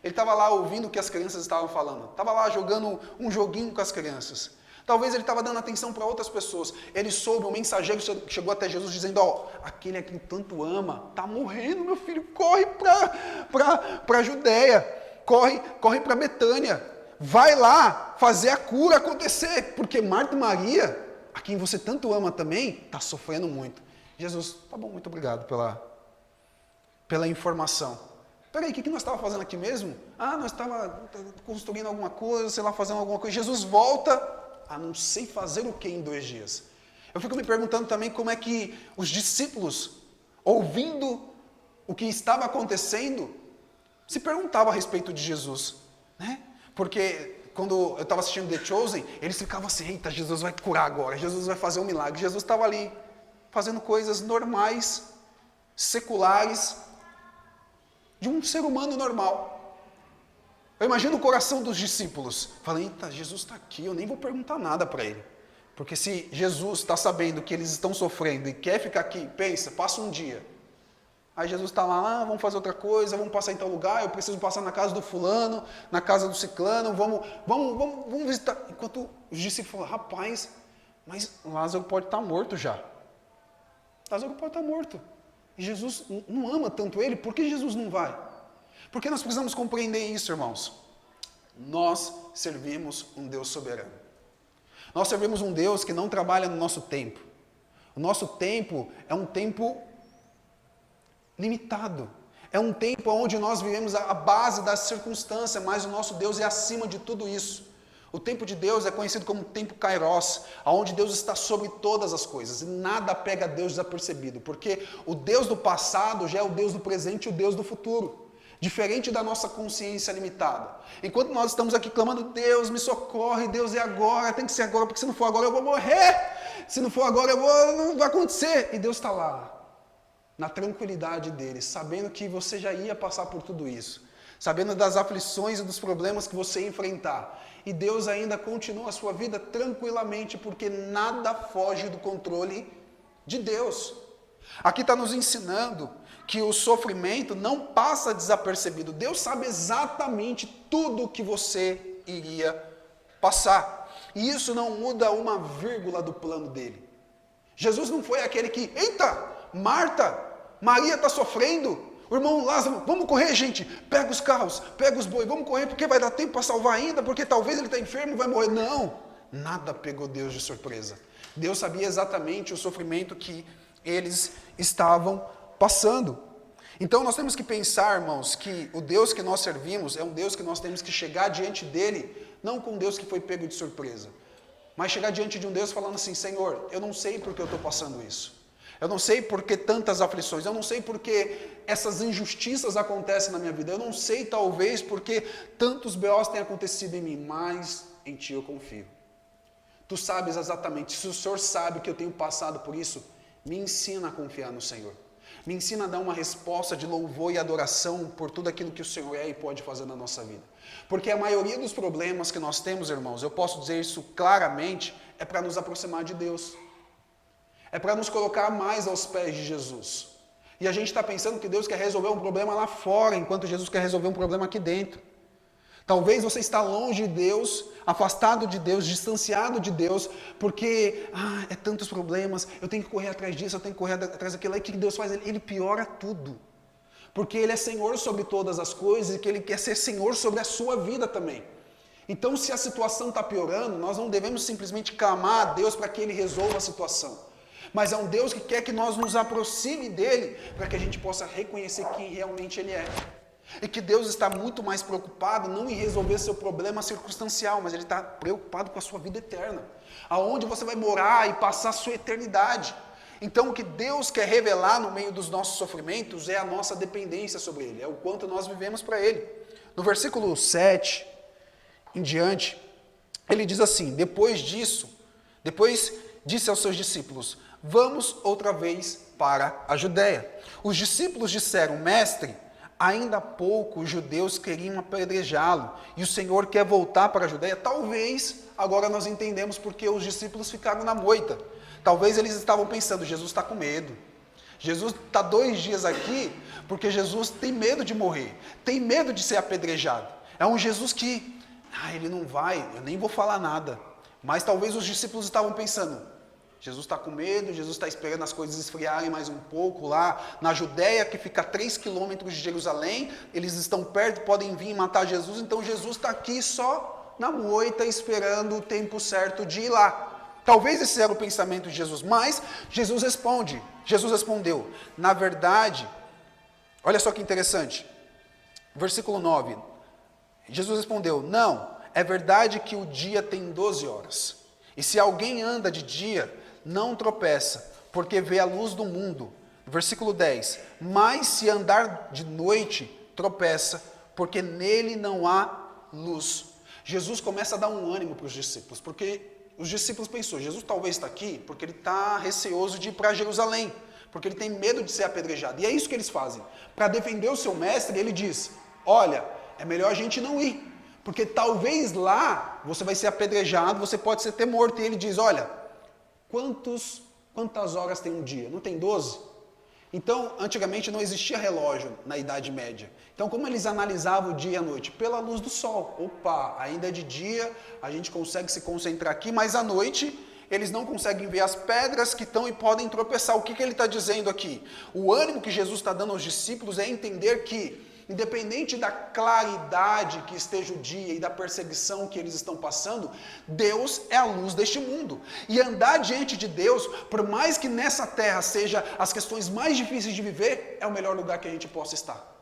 Ele estava lá ouvindo o que as crianças estavam falando. Estava lá jogando um joguinho com as crianças. Talvez ele estava dando atenção para outras pessoas. Ele soube, o mensageiro chegou até Jesus dizendo, ó, aquele a quem tanto ama, está morrendo, meu filho, corre para a Judéia, corre para Betânia, vai lá fazer a cura acontecer, porque Marta e Maria, a quem você tanto ama também, está sofrendo muito. Jesus, tá bom, muito obrigado pela informação. Peraí, o que nós estávamos fazendo aqui mesmo? Nós estávamos construindo alguma coisa, sei lá, fazendo alguma coisa. Jesus volta a não sei fazer o que em 2 dias. Eu fico me perguntando também como é que os discípulos, ouvindo o que estava acontecendo, se perguntavam a respeito de Jesus, né? Porque quando eu estava assistindo The Chosen, eles ficavam assim, eita, Jesus vai curar agora, Jesus vai fazer um milagre. Jesus estava ali, fazendo coisas normais, seculares, de um ser humano normal. Eu imagino o coração dos discípulos. Falei, eita, Jesus está aqui, eu nem vou perguntar nada para ele. Porque se Jesus está sabendo que eles estão sofrendo e quer ficar aqui, pensa, passa um dia. Aí Jesus está lá, vamos fazer outra coisa, vamos passar em tal lugar, eu preciso passar na casa do fulano, na casa do ciclano, vamos visitar. Enquanto os discípulos falam, rapaz, mas Lázaro pode estar morto já. Lázaro pode estar morto. E Jesus não ama tanto ele, por que Jesus não vai? Porque nós precisamos compreender isso, irmãos. Nós servimos um Deus soberano. Nós servimos um Deus que não trabalha no nosso tempo. O nosso tempo é um tempo limitado. É um tempo onde nós vivemos a base da circunstância, mas o nosso Deus é acima de tudo isso. O tempo de Deus é conhecido como tempo Kairos, onde Deus está sobre todas as coisas, e nada pega Deus desapercebido, porque o Deus do passado já é o Deus do presente e o Deus do futuro, diferente da nossa consciência limitada. Enquanto nós estamos aqui clamando, Deus me socorre, Deus é agora, tem que ser agora, porque se não for agora eu vou morrer, se não for agora não vai acontecer, e Deus está lá, na tranquilidade dele, sabendo que você já ia passar por tudo isso, sabendo das aflições e dos problemas que você ia enfrentar, e Deus ainda continua a sua vida tranquilamente, porque nada foge do controle de Deus. Aqui está nos ensinando que o sofrimento não passa desapercebido. Deus sabe exatamente tudo o que você iria passar. E isso não muda uma vírgula do plano dele. Jesus não foi aquele que, eita, Marta, Maria está sofrendo, o irmão Lázaro, vamos correr, gente, pega os carros, pega os bois, vamos correr, porque vai dar tempo para salvar ainda, porque talvez ele está enfermo e vai morrer. Não, nada pegou Deus de surpresa. Deus sabia exatamente o sofrimento que eles estavam passando. Então nós temos que pensar, irmãos, que o Deus que nós servimos é um Deus que nós temos que chegar diante dele, não com um Deus que foi pego de surpresa, mas chegar diante de um Deus falando assim, Senhor, eu não sei porque eu estou passando isso. Eu não sei por que tantas aflições, eu não sei por que essas injustiças acontecem na minha vida, eu não sei talvez porque tantos B.O.s têm acontecido em mim, mas em Ti eu confio. Tu sabes exatamente, se o Senhor sabe que eu tenho passado por isso, me ensina a confiar no Senhor. Me ensina a dar uma resposta de louvor e adoração por tudo aquilo que o Senhor é e pode fazer na nossa vida. Porque a maioria dos problemas que nós temos, irmãos, eu posso dizer isso claramente, é para nos aproximar de Deus. É para nos colocar mais aos pés de Jesus. E a gente está pensando que Deus quer resolver um problema lá fora, enquanto Jesus quer resolver um problema aqui dentro. Talvez você está longe de Deus, afastado de Deus, distanciado de Deus, porque é tantos problemas, eu tenho que correr atrás disso, eu tenho que correr atrás daquilo. Aí o que Deus faz? Ele piora tudo. Porque Ele é Senhor sobre todas as coisas e que Ele quer ser Senhor sobre a sua vida também. Então, se a situação está piorando, nós não devemos simplesmente clamar a Deus para que Ele resolva a situação. Mas é um Deus que quer que nós nos aproxime dEle, para que a gente possa reconhecer quem realmente Ele é. E que Deus está muito mais preocupado não em resolver seu problema circunstancial, mas Ele está preocupado com a sua vida eterna. Aonde você vai morar e passar a sua eternidade. Então o que Deus quer revelar no meio dos nossos sofrimentos é a nossa dependência sobre Ele, é o quanto nós vivemos para Ele. No versículo 7 em diante, Ele diz assim, depois disse aos seus discípulos, vamos outra vez para a Judéia. Os discípulos disseram, mestre, ainda há pouco os judeus queriam apedrejá-lo, e o Senhor quer voltar para a Judéia? Talvez, agora nós entendemos porque os discípulos ficaram na moita. Talvez eles estavam pensando, Jesus está com medo. Jesus está 2 dias aqui, porque Jesus tem medo de morrer, tem medo de ser apedrejado. É um Jesus que, ele não vai, eu nem vou falar nada. Mas talvez os discípulos estavam pensando, Jesus está com medo, Jesus está esperando as coisas esfriarem mais um pouco lá na Judéia, que fica a 3 quilômetros de Jerusalém, eles estão perto, podem vir e matar Jesus, então Jesus está aqui só na moita, esperando o tempo certo de ir lá. Talvez esse era o pensamento de Jesus, mas Jesus respondeu, na verdade, olha só que interessante, versículo 9, Jesus respondeu, não, é verdade que o dia tem 12 horas, e se alguém anda de dia, não tropeça, porque vê a luz do mundo. Versículo 10, mas se andar de noite, tropeça, porque nele não há luz. Jesus começa a dar um ânimo para os discípulos, porque os discípulos pensou, Jesus talvez está aqui porque ele está receoso de ir para Jerusalém, porque ele tem medo de ser apedrejado. E é isso que eles fazem. Para defender o seu mestre, ele diz, olha, é melhor a gente não ir, porque talvez lá você vai ser apedrejado, você pode ser até morto. E ele diz, olha, quantas horas tem um dia? Não tem 12? Então, antigamente não existia relógio na Idade Média. Então, como eles analisavam o dia e a noite? Pela luz do sol. Opa, ainda é de dia, a gente consegue se concentrar aqui, mas à noite eles não conseguem ver as pedras que estão e podem tropeçar. O que ele está dizendo aqui? O ânimo que Jesus está dando aos discípulos é entender que, independente da claridade que esteja o dia e da perseguição que eles estão passando, Deus é a luz deste mundo. E andar diante de Deus, por mais que nessa terra seja as questões mais difíceis de viver, é o melhor lugar que a gente possa estar.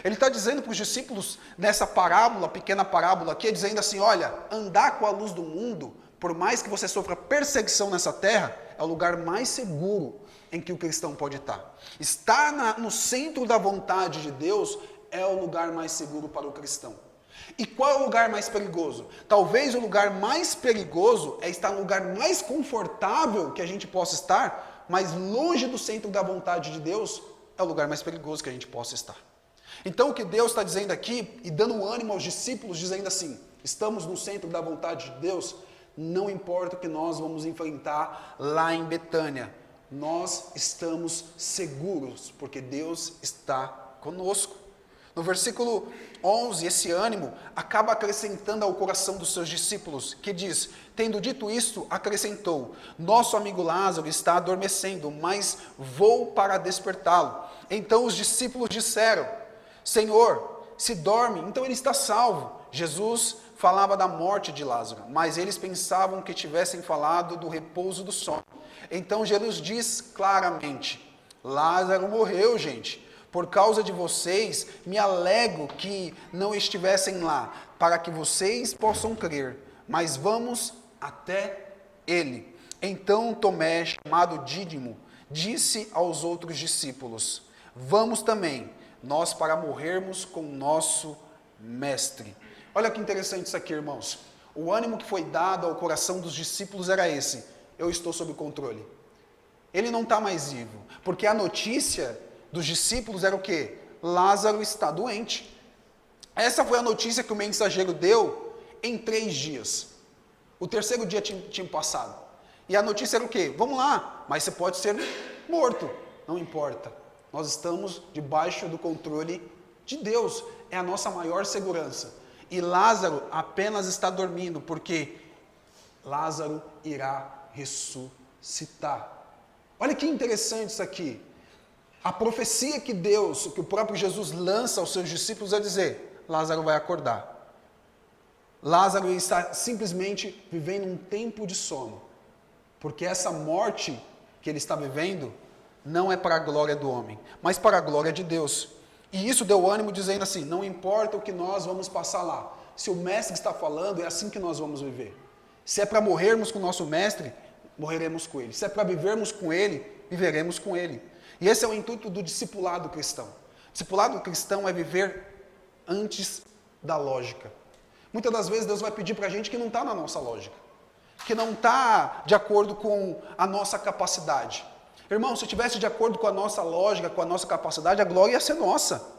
Ele está dizendo para os discípulos, nessa parábola, pequena parábola aqui, dizendo assim, olha, andar com a luz do mundo, por mais que você sofra perseguição nessa terra, é o lugar mais seguro em que o cristão pode estar. Estar no centro da vontade de Deus é o lugar mais seguro para o cristão. E qual é o lugar mais perigoso? Talvez o lugar mais perigoso é estar no lugar mais confortável que a gente possa estar, mas longe do centro da vontade de Deus, é o lugar mais perigoso que a gente possa estar. Então o que Deus está dizendo aqui, e dando ânimo aos discípulos, dizendo assim, estamos no centro da vontade de Deus, não importa o que nós vamos enfrentar lá em Betânia, nós estamos seguros, porque Deus está conosco. No versículo 11, esse ânimo acaba acrescentando ao coração dos seus discípulos, que diz, tendo dito isto, acrescentou, nosso amigo Lázaro está adormecendo, mas vou para despertá-lo. Então os discípulos disseram, Senhor, se dorme, então ele está salvo. Jesus falava da morte de Lázaro, mas eles pensavam que tivessem falado do repouso do sono. Então Jesus diz claramente, Lázaro morreu, gente. Por causa de vocês, me alegro que não estivessem lá, para que vocês possam crer. Mas vamos até ele. Então Tomé, chamado Dídimo, disse aos outros discípulos, vamos também, nós para morrermos com o nosso mestre. Olha que interessante isso aqui, irmãos. O ânimo que foi dado ao coração dos discípulos era esse, eu estou sob controle. Ele não está mais vivo, porque a notícia dos discípulos era o quê? Lázaro está doente. Essa foi a notícia que o mensageiro deu em 3 dias. O terceiro dia tinha passado. E a notícia era o quê? Vamos lá, mas você pode ser morto. Não importa. Nós estamos debaixo do controle de Deus. É a nossa maior segurança. E Lázaro apenas está dormindo, porque Lázaro irá ressuscitar. Olha que interessante isso aqui. A profecia que Deus, que o próprio Jesus lança aos seus discípulos é dizer, Lázaro vai acordar. Lázaro está simplesmente vivendo um tempo de sono. Porque essa morte que ele está vivendo não é para a glória do homem, mas para a glória de Deus. E isso deu ânimo dizendo assim, não importa o que nós vamos passar lá. Se o mestre está falando, é assim que nós vamos viver. Se é para morrermos com o nosso mestre, morreremos com ele. Se é para vivermos com ele, viveremos com ele. E esse é o intuito do discipulado cristão. Discipulado cristão é viver antes da lógica. Muitas das vezes Deus vai pedir para a gente que não está na nossa lógica, que não está de acordo com a nossa capacidade. Irmão, se estivesse de acordo com a nossa lógica, com a nossa capacidade, a glória ia ser nossa.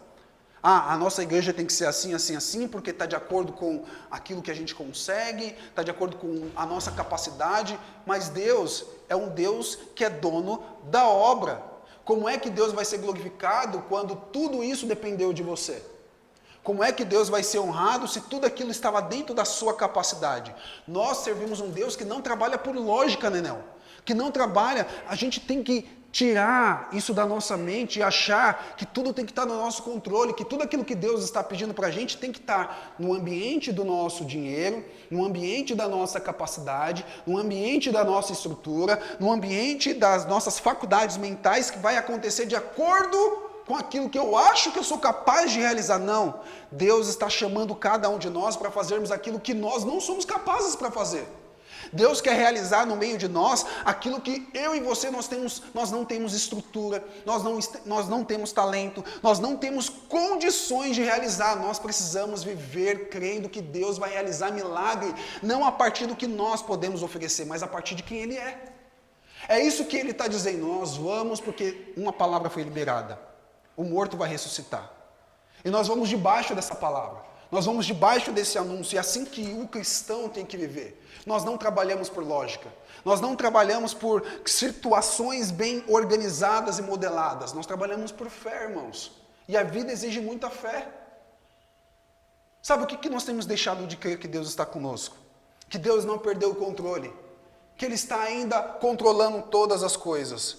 A nossa igreja tem que ser assim, assim, assim, porque está de acordo com aquilo que a gente consegue, está de acordo com a nossa capacidade, mas Deus é um Deus que é dono da obra. Como é que Deus vai ser glorificado quando tudo isso dependeu de você? Como é que Deus vai ser honrado se tudo aquilo estava dentro da sua capacidade? Nós servimos um Deus que não trabalha por lógica, Nenel. Que não trabalha, a gente tem que tirar isso da nossa mente e achar que tudo tem que estar no nosso controle, que tudo aquilo que Deus está pedindo para a gente tem que estar no ambiente do nosso dinheiro, no ambiente da nossa capacidade, no ambiente da nossa estrutura, no ambiente das nossas faculdades mentais, que vai acontecer de acordo com aquilo que eu acho que eu sou capaz de realizar. Não, Deus está chamando cada um de nós para fazermos aquilo que nós não somos capazes para fazer. Deus quer realizar no meio de nós aquilo que eu e você nós não temos estrutura, nós não temos talento, nós não temos condições de realizar. Nós precisamos viver crendo que Deus vai realizar milagre, não a partir do que nós podemos oferecer, mas a partir de quem Ele é. É isso que Ele está dizendo, nós vamos porque uma palavra foi liberada, o morto vai ressuscitar. E nós vamos debaixo dessa palavra, nós vamos debaixo desse anúncio, é assim que o cristão tem que viver. Nós não trabalhamos por lógica, nós não trabalhamos por situações bem organizadas e modeladas, nós trabalhamos por fé, irmãos. E a vida exige muita fé. Sabe o que nós temos deixado de crer? Que Deus está conosco, que Deus não perdeu o controle, que Ele está ainda controlando todas as coisas.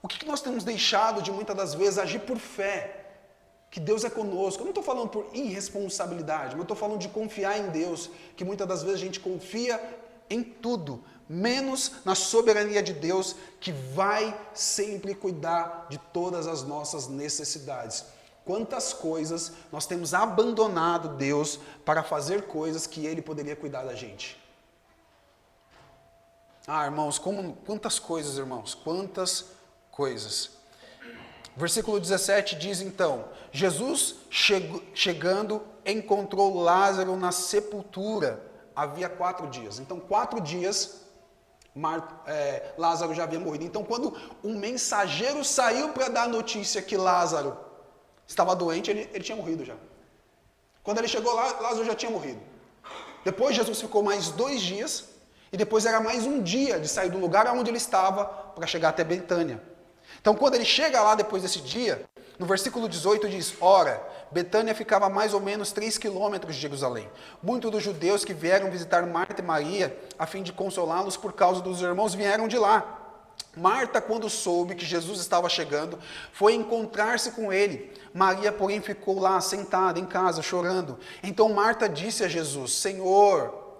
O que nós temos deixado de muitas das vezes agir por fé? Que Deus é conosco. Eu não estou falando por irresponsabilidade, mas estou falando de confiar em Deus, que muitas das vezes a gente confia em tudo, menos na soberania de Deus, que vai sempre cuidar de todas as nossas necessidades. Quantas coisas nós temos abandonado Deus para fazer coisas que Ele poderia cuidar da gente. Irmãos, quantas coisas, irmãos, quantas coisas. Versículo 17 diz então, Jesus chegando encontrou Lázaro na sepultura, havia 4 dias. Então 4 dias Lázaro já havia morrido. Então quando um mensageiro saiu para dar a notícia que Lázaro estava doente, ele tinha morrido já. Quando ele chegou lá, Lázaro já tinha morrido. Depois Jesus ficou mais 2 dias, e depois era mais um dia de sair do lugar onde ele estava para chegar até Betânia. Então, quando ele chega lá depois desse dia, no versículo 18 diz, ora, Betânia ficava a mais ou menos 3 quilômetros de Jerusalém. Muitos dos judeus que vieram visitar Marta e Maria, a fim de consolá-los por causa dos irmãos, vieram de lá. Marta, quando soube que Jesus estava chegando, foi encontrar-se com ele. Maria, porém, ficou lá sentada em casa, chorando. Então Marta disse a Jesus, Senhor,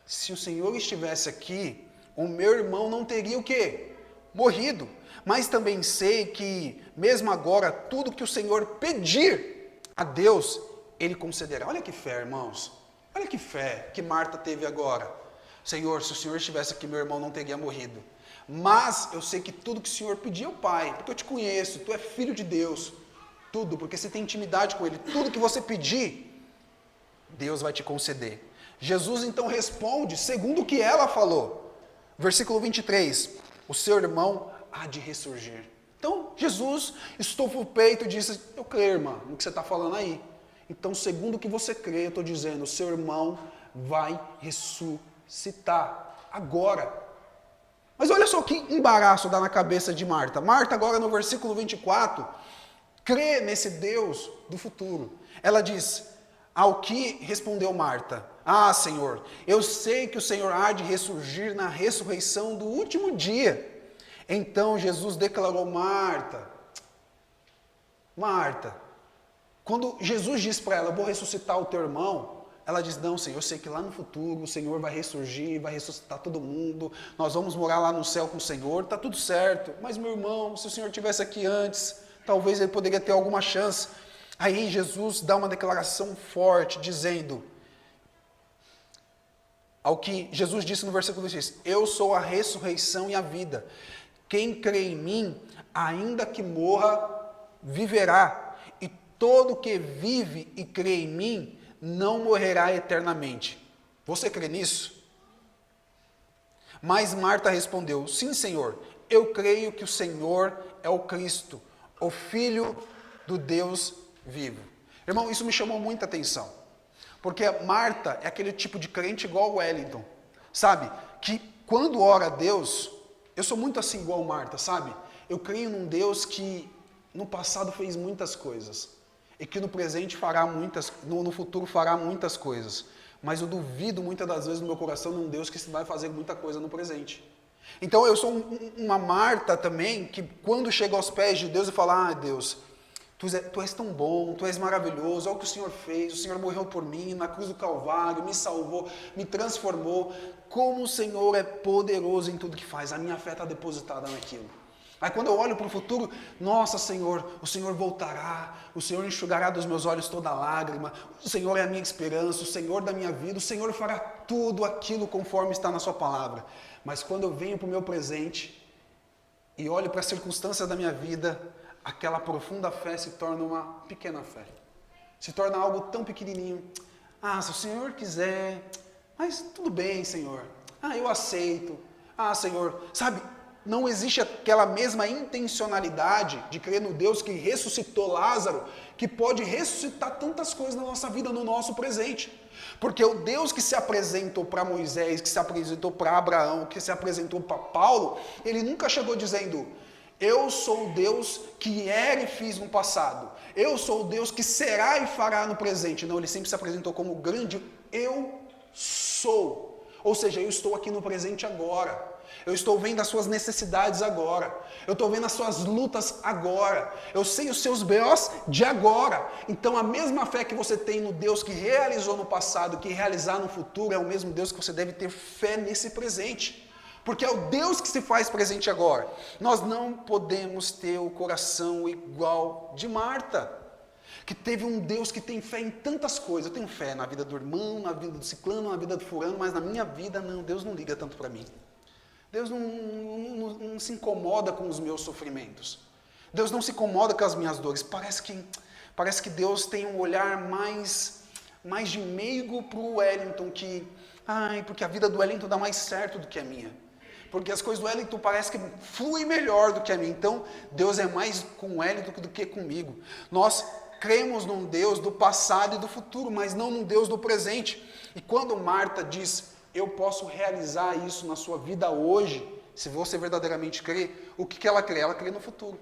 se o Senhor estivesse aqui, o meu irmão não teria o quê? Morrido. Mas também sei que, mesmo agora, tudo que o Senhor pedir a Deus, Ele concederá. Olha que fé, irmãos. Olha que fé que Marta teve agora. Senhor, se o Senhor estivesse aqui, meu irmão não teria morrido. Mas eu sei que tudo que o Senhor pedir ao Pai, porque eu te conheço, tu é filho de Deus. Tudo, porque você tem intimidade com Ele. Tudo que você pedir, Deus vai te conceder. Jesus então responde, segundo o que ela falou. Versículo 23. O seu irmão há de ressurgir. Então, Jesus estufou o peito e disse, eu creio, irmã, no que você está falando aí. Então, segundo o que você crê, eu estou dizendo, o seu irmão vai ressuscitar agora. Mas olha só que embaraço dá na cabeça de Marta. Marta agora no versículo 24, crê nesse Deus do futuro. Ela diz, ao que respondeu Marta, Senhor, eu sei que o Senhor há de ressurgir na ressurreição do último dia. Então Jesus declarou, Marta, quando Jesus disse para ela, eu vou ressuscitar o teu irmão, ela diz, não, Senhor, eu sei que lá no futuro o Senhor vai ressurgir, vai ressuscitar todo mundo, nós vamos morar lá no céu com o Senhor, está tudo certo, mas meu irmão, se o Senhor estivesse aqui antes, talvez ele poderia ter alguma chance. Aí Jesus dá uma declaração forte, dizendo, ao que Jesus disse no versículo 6, eu sou a ressurreição e a vida. Quem crê em mim, ainda que morra, viverá. E todo que vive e crê em mim, não morrerá eternamente. Você crê nisso? Mas Marta respondeu, sim, Senhor, eu creio que o Senhor é o Cristo, o Filho do Deus vivo. Irmão, isso me chamou muita atenção. Porque Marta é aquele tipo de crente igual o Wellington. Sabe? Que quando ora a Deus, eu sou muito assim igual Marta, sabe? Eu creio num Deus que no passado fez muitas coisas. e que no presente fará muitas, no futuro fará muitas coisas. Mas eu duvido muitas das vezes no meu coração de um Deus que vai fazer muita coisa no presente. Então eu sou uma Marta também, que quando chega aos pés de Deus e fala, Deus, tu és tão bom, tu és maravilhoso, olha o que o Senhor fez, o Senhor morreu por mim na cruz do Calvário, me salvou, me transformou, como o Senhor é poderoso em tudo que faz, a minha fé está depositada naquilo. Aí quando eu olho para o futuro, nossa Senhor, o Senhor voltará, o Senhor enxugará dos meus olhos toda lágrima, o Senhor é a minha esperança, o Senhor da minha vida, o Senhor fará tudo aquilo conforme está na sua palavra. Mas quando eu venho para o meu presente e olho para as circunstâncias da minha vida, aquela profunda fé se torna uma pequena fé. Se torna algo tão pequenininho. Se o Senhor quiser, mas tudo bem, Senhor. Eu aceito. Senhor, sabe, não existe aquela mesma intencionalidade de crer no Deus que ressuscitou Lázaro, que pode ressuscitar tantas coisas na nossa vida, no nosso presente. Porque o Deus que se apresentou para Moisés, que se apresentou para Abraão, que se apresentou para Paulo, ele nunca chegou dizendo, eu sou o Deus que era e fiz no passado. Eu sou o Deus que será e fará no presente. Não, ele sempre se apresentou como o grande eu sou. Ou seja, eu estou aqui no presente agora. Eu estou vendo as suas necessidades agora. Eu estou vendo as suas lutas agora. Eu sei os seus B.O.s de agora. Então a mesma fé que você tem no Deus que realizou no passado, que realizar no futuro, é o mesmo Deus que você deve ter fé nesse presente. Porque é o Deus que se faz presente agora. Nós não podemos ter o coração igual de Marta, que teve um Deus que tem fé em tantas coisas. Eu tenho fé na vida do irmão, na vida do ciclano, na vida do fulano, mas na minha vida não, Deus não liga tanto para mim. Deus não se incomoda com os meus sofrimentos. Deus não se incomoda com as minhas dores. Parece que Deus tem um olhar mais de meigo para o Wellington, porque a vida do Wellington dá mais certo do que a minha. Porque as coisas do Wellington parece que fluem melhor do que a minha. Então, Deus é mais com o Wellington do que comigo. Nós cremos num Deus do passado e do futuro, mas não num Deus do presente. E quando Marta diz, eu posso realizar isso na sua vida hoje, se você verdadeiramente crê, o que ela crê? Ela crê no futuro.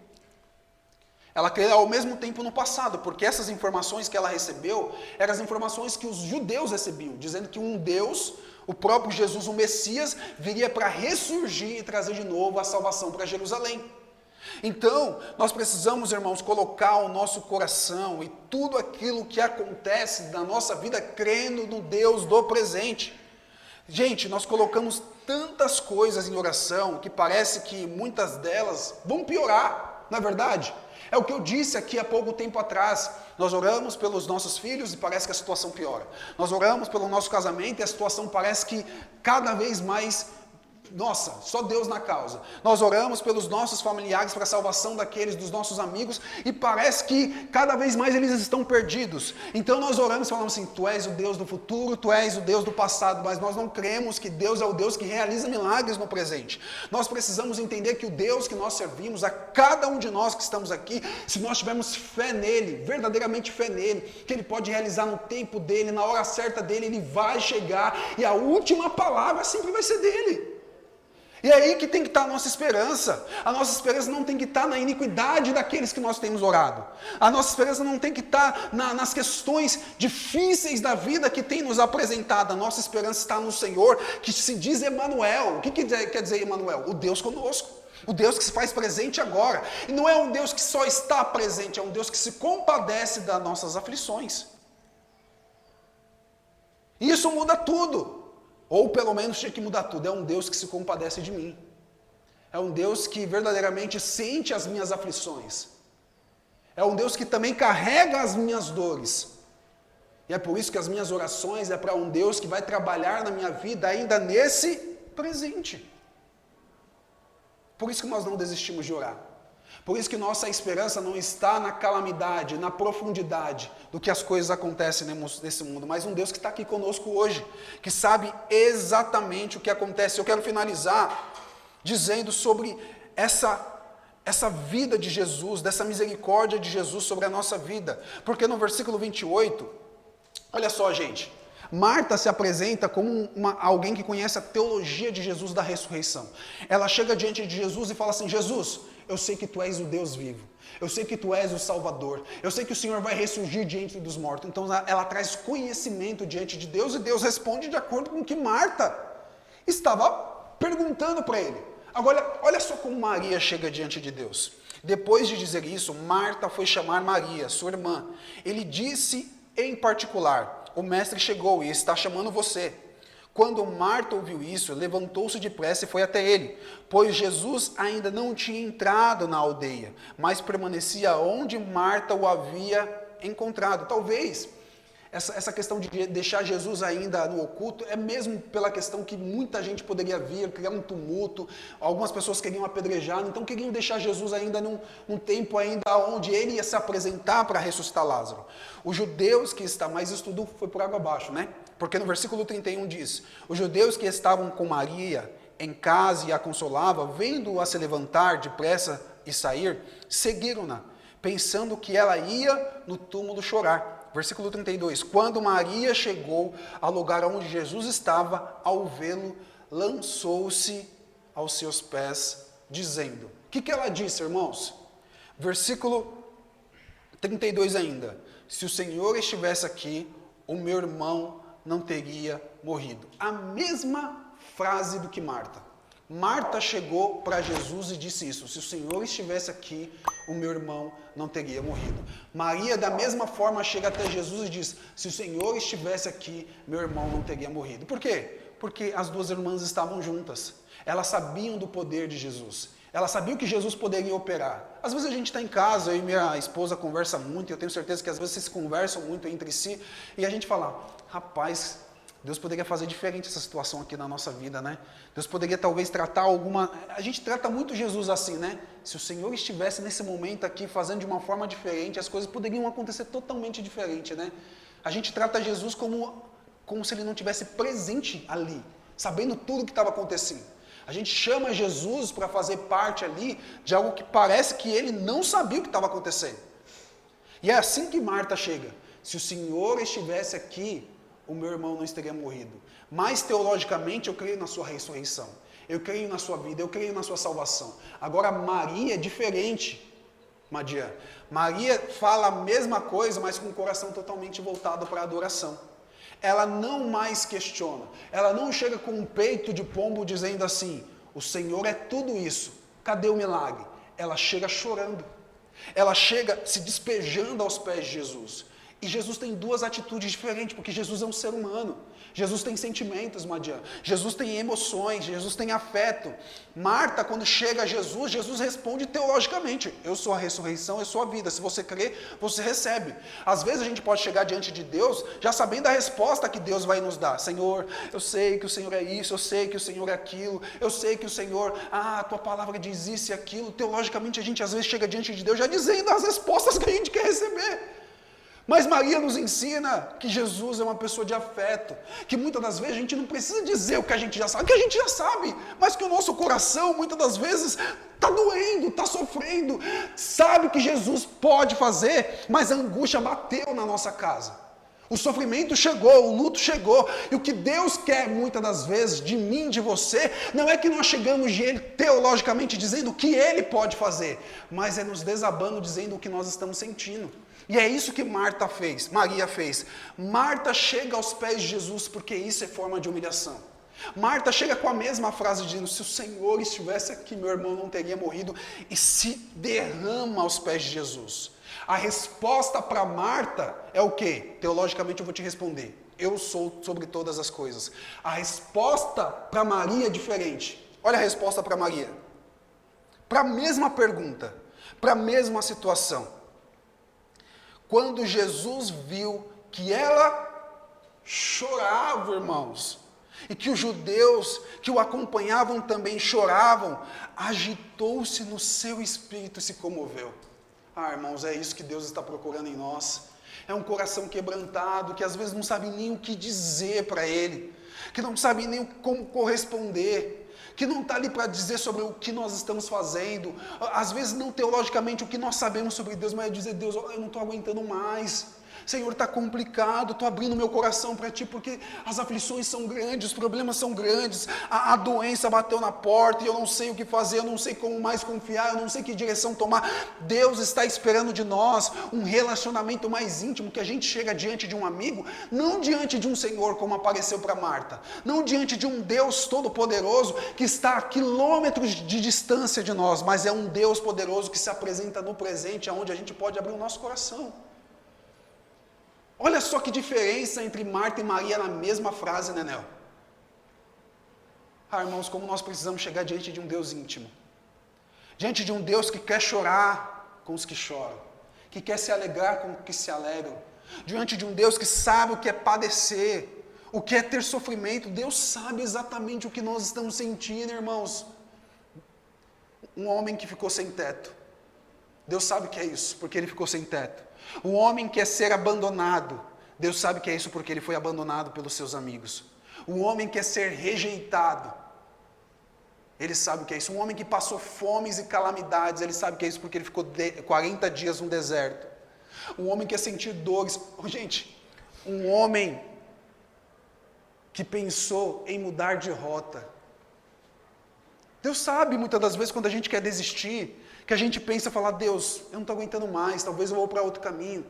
Ela crê ao mesmo tempo no passado, porque essas informações que ela recebeu, eram as informações que os judeus recebiam, dizendo que um Deus, o próprio Jesus, o Messias, viria para ressurgir e trazer de novo a salvação para Jerusalém. Então, nós precisamos, irmãos, colocar o nosso coração e tudo aquilo que acontece na nossa vida crendo no Deus do presente. Gente, nós colocamos tantas coisas em oração que parece que muitas delas vão piorar, não é verdade? É o que eu disse aqui há pouco tempo atrás. Nós oramos pelos nossos filhos e parece que a situação piora. Nós oramos pelo nosso casamento e a situação parece que cada vez mais... Nossa, só Deus na causa. Nós oramos pelos nossos familiares, para a salvação dos nossos amigos, e parece que cada vez mais eles estão perdidos. Então nós oramos e falamos assim, tu és o Deus do futuro, tu és o Deus do passado, mas nós não cremos que Deus é o Deus que realiza milagres no presente. Nós precisamos entender que o Deus que nós servimos, a cada um de nós que estamos aqui, se nós tivermos fé nele, verdadeiramente fé nele, que ele pode realizar no tempo dele, na hora certa dele, ele vai chegar, e a última palavra sempre vai ser dele. E é aí que tem que estar a nossa esperança. A nossa esperança não tem que estar na iniquidade daqueles que nós temos orado. A nossa esperança não tem que estar nas questões difíceis da vida que tem nos apresentado. A nossa esperança está no Senhor, que se diz Emanuel. O que quer dizer Emanuel? O Deus conosco. O Deus que se faz presente agora. E não é um Deus que só está presente, é um Deus que se compadece das nossas aflições. E isso muda tudo. Ou pelo menos tinha que mudar tudo. É um Deus que se compadece de mim. É um Deus que verdadeiramente sente as minhas aflições. É um Deus que também carrega as minhas dores. E é por isso que as minhas orações é para um Deus que vai trabalhar na minha vida ainda nesse presente. Por isso que nós não desistimos de orar. Por isso que nossa esperança não está na calamidade, na profundidade do que as coisas acontecem nesse mundo, mas um Deus que está aqui conosco hoje, que sabe exatamente o que acontece. Eu quero finalizar dizendo sobre essa vida de Jesus, dessa misericórdia de Jesus sobre a nossa vida, porque no versículo 28, olha só, gente, Marta se apresenta como alguém que conhece a teologia de Jesus da ressurreição. Ela chega diante de Jesus e fala assim: Jesus, eu sei que tu és o Deus vivo. Eu sei que tu és o Salvador. Eu sei que o Senhor vai ressurgir diante dos mortos. Então ela traz conhecimento diante de Deus e Deus responde de acordo com o que Marta estava perguntando para ele. Agora, olha só como Maria chega diante de Deus. Depois de dizer isso, Marta foi chamar Maria, sua irmã. Ele disse em particular: o mestre chegou e está chamando você. Quando Marta ouviu isso, levantou-se depressa e foi até ele, pois Jesus ainda não tinha entrado na aldeia, mas permanecia onde Marta o havia encontrado. Talvez essa questão de deixar Jesus ainda no oculto é mesmo pela questão que muita gente poderia vir, criar um tumulto, algumas pessoas queriam apedrejar, então queriam deixar Jesus ainda num tempo ainda onde ele ia se apresentar para ressuscitar Lázaro. Os judeus que estavam, mas isso tudo foi por água abaixo, né? Porque no versículo 31 diz: os judeus que estavam com Maria em casa e a consolava, vendo-a se levantar depressa e sair, seguiram-na, pensando que ela ia no túmulo chorar. Versículo 32, quando Maria chegou ao lugar onde Jesus estava, ao vê-lo, lançou-se aos seus pés, dizendo... O que ela disse, irmãos? Versículo 32 ainda. Se o Senhor estivesse aqui, o meu irmão não teria morrido. A mesma frase do que Marta. Marta chegou para Jesus e disse isso: se o Senhor estivesse aqui, o meu irmão não teria morrido. Maria, da mesma forma, chega até Jesus e diz: se o Senhor estivesse aqui, meu irmão não teria morrido. Por quê? Porque as duas irmãs estavam juntas. Elas sabiam do poder de Jesus. Elas sabiam que Jesus poderia operar. Às vezes a gente está em casa, eu e minha esposa conversa muito, e eu tenho certeza que às vezes vocês conversam muito entre si, e a gente fala: rapaz, Deus poderia fazer diferente essa situação aqui na nossa vida, né? Deus poderia talvez tratar alguma... A gente trata muito Jesus assim, né? Se o Senhor estivesse nesse momento aqui fazendo de uma forma diferente, as coisas poderiam acontecer totalmente diferente, né? A gente trata Jesus como se ele não tivesse presente ali, sabendo tudo o que estava acontecendo. A gente chama Jesus para fazer parte ali de algo que parece que ele não sabia o que estava acontecendo. E é assim que Marta chega. Se o Senhor estivesse aqui, o meu irmão não teria morrido. Mas teologicamente eu creio na sua ressurreição. Eu creio na sua vida, eu creio na sua salvação. Agora Maria é diferente, Madia. Maria fala a mesma coisa, mas com o coração totalmente voltado para a adoração. Ela não mais questiona. Ela não chega com um peito de pombo dizendo assim: o Senhor é tudo isso, cadê o milagre? Ela chega chorando. Ela chega se despejando aos pés de Jesus. E Jesus tem duas atitudes diferentes, porque Jesus é um ser humano. Jesus tem sentimentos, Madian. Jesus tem emoções, Jesus tem afeto. Marta, quando chega a Jesus, Jesus responde teologicamente: eu sou a ressurreição, eu sou a vida. Se você crê, você recebe. Às vezes a gente pode chegar diante de Deus já sabendo a resposta que Deus vai nos dar. Senhor, eu sei que o Senhor é isso, eu sei que o Senhor é aquilo, eu sei que o Senhor, a tua palavra diz isso e aquilo. Teologicamente a gente às vezes chega diante de Deus já dizendo as respostas que a gente quer receber. Mas Maria nos ensina que Jesus é uma pessoa de afeto, que muitas das vezes a gente não precisa dizer o que a gente já sabe, que a gente já sabe, mas que o nosso coração muitas das vezes está doendo, está sofrendo, sabe que Jesus pode fazer, mas a angústia bateu na nossa casa. O sofrimento chegou, o luto chegou, e o que Deus quer muitas das vezes de mim, de você, não é que nós chegamos de Ele teologicamente dizendo o que Ele pode fazer, mas é nos desabando dizendo o que nós estamos sentindo. E é isso que Maria fez. Marta chega aos pés de Jesus porque isso é forma de humilhação. Marta chega com a mesma frase dizendo: se o Senhor estivesse aqui, meu irmão não teria morrido, e se derrama aos pés de Jesus. A resposta para Marta é o quê? Teologicamente eu vou te responder: eu sou sobre todas as coisas. A resposta para Maria é diferente. Olha a resposta para Maria. Para a mesma pergunta, para a mesma situação. Quando Jesus viu que ela chorava, irmãos, e que os judeus que o acompanhavam também choravam, agitou-se no seu espírito e se comoveu. Irmãos, é isso que Deus está procurando em nós. É um coração quebrantado, que às vezes não sabe nem o que dizer para Ele, que não sabe nem como corresponder, que não está ali para dizer sobre o que nós estamos fazendo, às vezes não teologicamente o que nós sabemos sobre Deus, mas é dizer: Deus, eu não estou aguentando mais, Senhor, está complicado, estou abrindo meu coração para Ti, porque as aflições são grandes, os problemas são grandes, a doença bateu na porta e eu não sei o que fazer, eu não sei como mais confiar, eu não sei que direção tomar. Deus está esperando de nós um relacionamento mais íntimo, que a gente chega diante de um amigo, não diante de um Senhor como apareceu para Marta, não diante de um Deus todo-poderoso que está a quilômetros de distância de nós, mas é um Deus poderoso que se apresenta no presente, onde a gente pode abrir o nosso coração. Olha só que diferença entre Marta e Maria na mesma frase, né, Nel? Irmãos, como nós precisamos chegar diante de um Deus íntimo. Diante de um Deus que quer chorar com os que choram, que quer se alegrar com os que se alegram. Diante de um Deus que sabe o que é padecer, o que é ter sofrimento. Deus sabe exatamente o que nós estamos sentindo, irmãos. Um homem que ficou sem teto. Deus sabe o que é isso, porque ele ficou sem teto. Um homem que quer ser abandonado. Deus sabe o que é isso, porque ele foi abandonado pelos seus amigos. Um homem que quer ser rejeitado. Ele sabe o que é isso. Um homem que passou fomes e calamidades. Ele sabe o que é isso, porque ele ficou 40 dias no deserto. Um homem que quer sentir dores. Gente, um homem que pensou em mudar de rota. Deus sabe, muitas das vezes, quando a gente quer desistir, que a gente pensa, falar, Deus, eu não estou aguentando mais, talvez eu vou para outro caminho.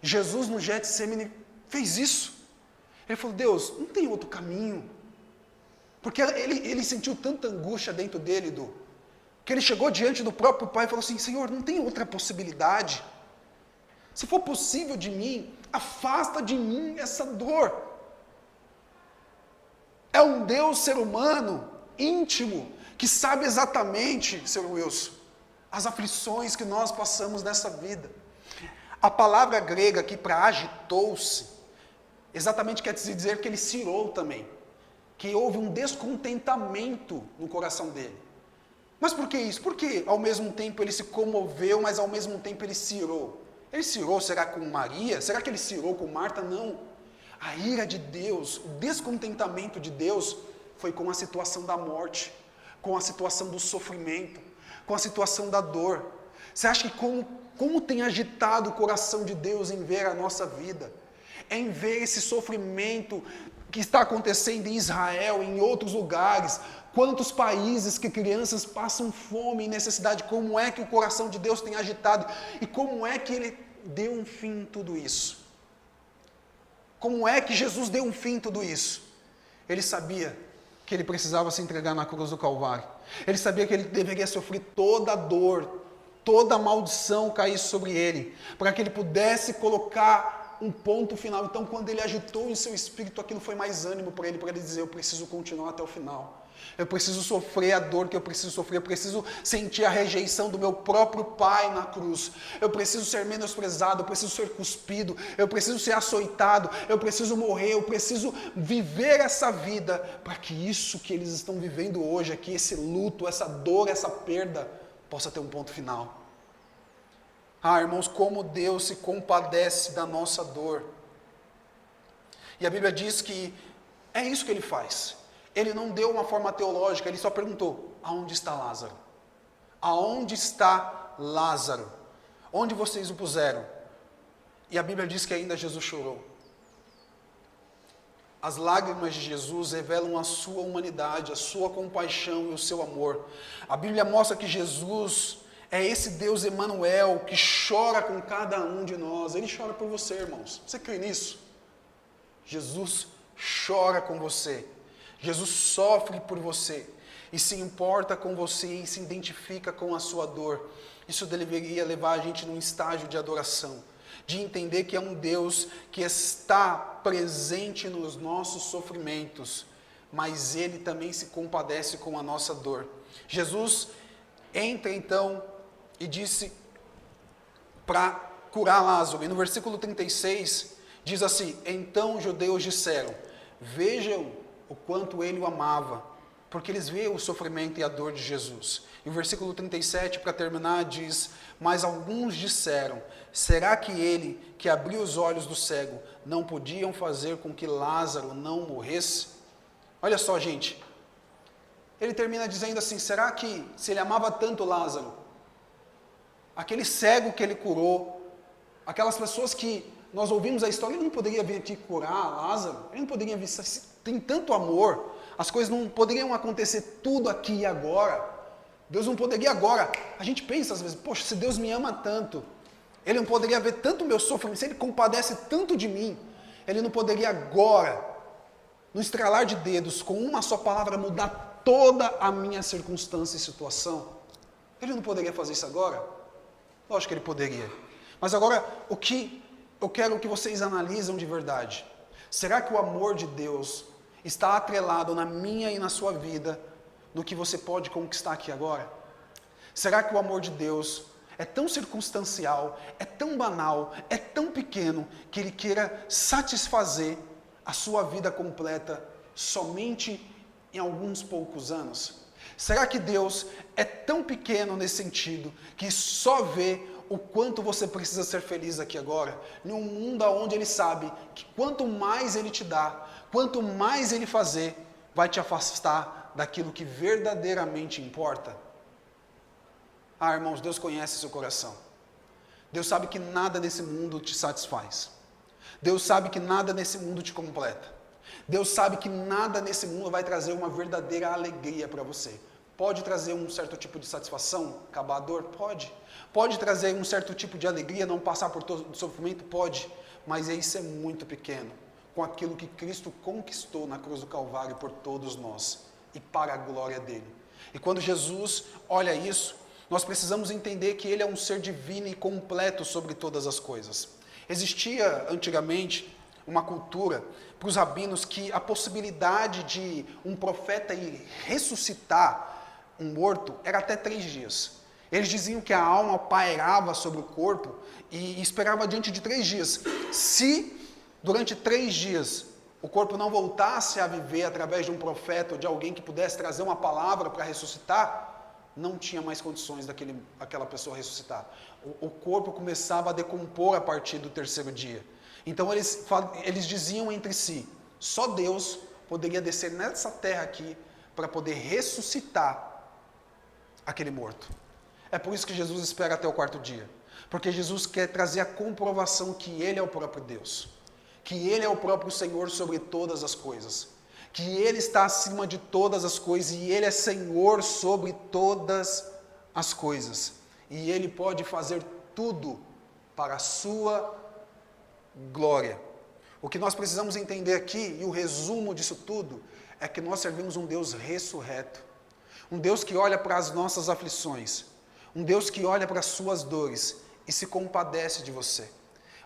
Jesus no Getsemane fez isso. Ele falou, Deus, não tem outro caminho. Porque ele sentiu tanta angústia dentro dele, que ele chegou diante do próprio Pai e falou assim, Senhor, não tem outra possibilidade. Se for possível de mim, afasta de mim essa dor. É um Deus ser humano, íntimo, que sabe exatamente, Sr. Wilson, as aflições que nós passamos nessa vida. A palavra grega aqui para agitou-se, exatamente quer dizer que ele se irou também, que houve um descontentamento no coração dele. Mas por que isso? Porque ao mesmo tempo ele se comoveu, mas ao mesmo tempo ele se irou. Ele se irou, será com Maria? Será que ele se irou com Marta? Não. A ira de Deus, o descontentamento de Deus foi com a situação da morte, com a situação do sofrimento, com a situação da dor. Você acha que como tem agitado o coração de Deus em ver a nossa vida? Em ver esse sofrimento que está acontecendo em Israel, em outros lugares, quantos países que crianças passam fome e necessidade, como é que o coração de Deus tem agitado e como é que Ele deu um fim em tudo isso? Como é que Jesus deu um fim em tudo isso? Ele sabia que ele precisava se entregar na cruz do Calvário. Ele sabia que ele deveria sofrer toda a dor, toda a maldição cair sobre ele, para que ele pudesse colocar um ponto final. Então, quando ele agitou em seu espírito, aquilo foi mais ânimo para ele dizer, eu preciso continuar até o final. Eu preciso sofrer a dor que eu preciso sofrer, eu preciso sentir a rejeição do meu próprio Pai na cruz. Eu preciso ser menosprezado, eu preciso ser cuspido, eu preciso ser açoitado, eu preciso morrer, eu preciso viver essa vida, para que isso que eles estão vivendo hoje aqui, esse luto, essa dor, essa perda, possa ter um ponto final. Irmãos, como Deus se compadece da nossa dor. E a Bíblia diz que é isso que Ele faz. Ele não deu uma forma teológica, Ele só perguntou, aonde está Lázaro? Aonde está Lázaro? Onde vocês o puseram? E a Bíblia diz que ainda Jesus chorou. As lágrimas de Jesus revelam a sua humanidade, a sua compaixão e o seu amor. A Bíblia mostra que Jesus é esse Deus Emanuel que chora com cada um de nós. Ele chora por você, irmãos. Você crê nisso? Jesus chora com você. Jesus sofre por você e se importa com você e se identifica com a sua dor. Isso deveria levar a gente num estágio de adoração, de entender que é um Deus que está presente nos nossos sofrimentos, mas Ele também se compadece com a nossa dor. Jesus entra então e disse para curar Lázaro, e no versículo 36 diz assim, então os judeus disseram, vejam o quanto ele o amava, porque eles viam o sofrimento e a dor de Jesus. E o versículo 37, para terminar, diz, mas alguns disseram, será que ele, que abriu os olhos do cego, não podiam fazer com que Lázaro não morresse? Olha só, gente, ele termina dizendo assim, será que, se ele amava tanto Lázaro, aquele cego que ele curou, aquelas pessoas que nós ouvimos a história, ele não poderia vir aqui curar Lázaro, ele não poderia vir, tem tanto amor, as coisas não poderiam acontecer tudo aqui e agora, Deus não poderia agora, a gente pensa às vezes, poxa, se Deus me ama tanto, Ele não poderia ver tanto o meu sofrimento, se Ele compadece tanto de mim, Ele não poderia agora, no estralar de dedos, com uma só palavra, mudar toda a minha circunstância e situação? Ele não poderia fazer isso agora? Lógico que Ele poderia. Mas agora, o que eu quero que vocês analisem de verdade. Será que o amor de Deus está atrelado na minha e na sua vida do que você pode conquistar aqui agora? Será que o amor de Deus é tão circunstancial, é tão banal, é tão pequeno, que Ele queira satisfazer a sua vida completa somente em alguns poucos anos? Será que Deus é tão pequeno nesse sentido, que só vê o quanto você precisa ser feliz aqui agora, num mundo onde Ele sabe que quanto mais Ele te dá, quanto mais Ele fazer, vai te afastar daquilo que verdadeiramente importa? Ah, irmãos, Deus conhece seu coração. Deus sabe que nada nesse mundo te satisfaz. Deus sabe que nada nesse mundo te completa. Deus sabe que nada nesse mundo vai trazer uma verdadeira alegria para você. Pode trazer um certo tipo de satisfação, acabar a dor? Pode. Pode trazer um certo tipo de alegria, não passar por todo o sofrimento? Pode. Mas isso é muito pequeno, com aquilo que Cristo conquistou na cruz do Calvário por todos nós, e para a glória dele. E quando Jesus olha isso, nós precisamos entender que Ele é um ser divino e completo sobre todas as coisas. Existia antigamente uma cultura para os rabinos que a possibilidade de um profeta ir ressuscitar um morto era até 3 dias. Eles diziam que a alma pairava sobre o corpo e esperava diante de 3 dias. Se durante 3 dias o corpo não voltasse a viver através de um profeta ou de alguém que pudesse trazer uma palavra para ressuscitar, não tinha mais condições daquela pessoa ressuscitar. O corpo começava a decompor a partir do 3º dia. Então eles diziam entre si, só Deus poderia descer nessa terra aqui para poder ressuscitar aquele morto. É por isso que Jesus espera até o 4º dia. Porque Jesus quer trazer a comprovação que Ele é o próprio Deus. Que Ele é o próprio Senhor sobre todas as coisas. Que Ele está acima de todas as coisas e Ele é Senhor sobre todas as coisas. E Ele pode fazer tudo para a sua glória. O que nós precisamos entender aqui, e o resumo disso tudo, é que nós servimos um Deus ressurreto. Um Deus que olha para as nossas aflições. Um Deus que olha para as suas dores e se compadece de você.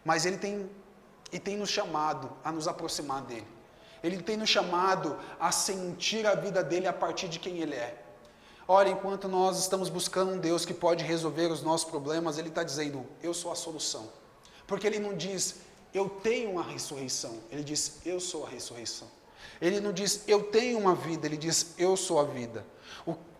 Mas Ele tem nos chamado a nos aproximar dEle. Ele tem nos chamado a sentir a vida dEle a partir de quem Ele é. Olha, enquanto nós estamos buscando um Deus que pode resolver os nossos problemas, Ele está dizendo, eu sou a solução. Porque Ele não diz, eu tenho uma ressurreição. Ele diz, eu sou a ressurreição. Ele não diz, eu tenho uma vida. Ele diz, eu sou a vida.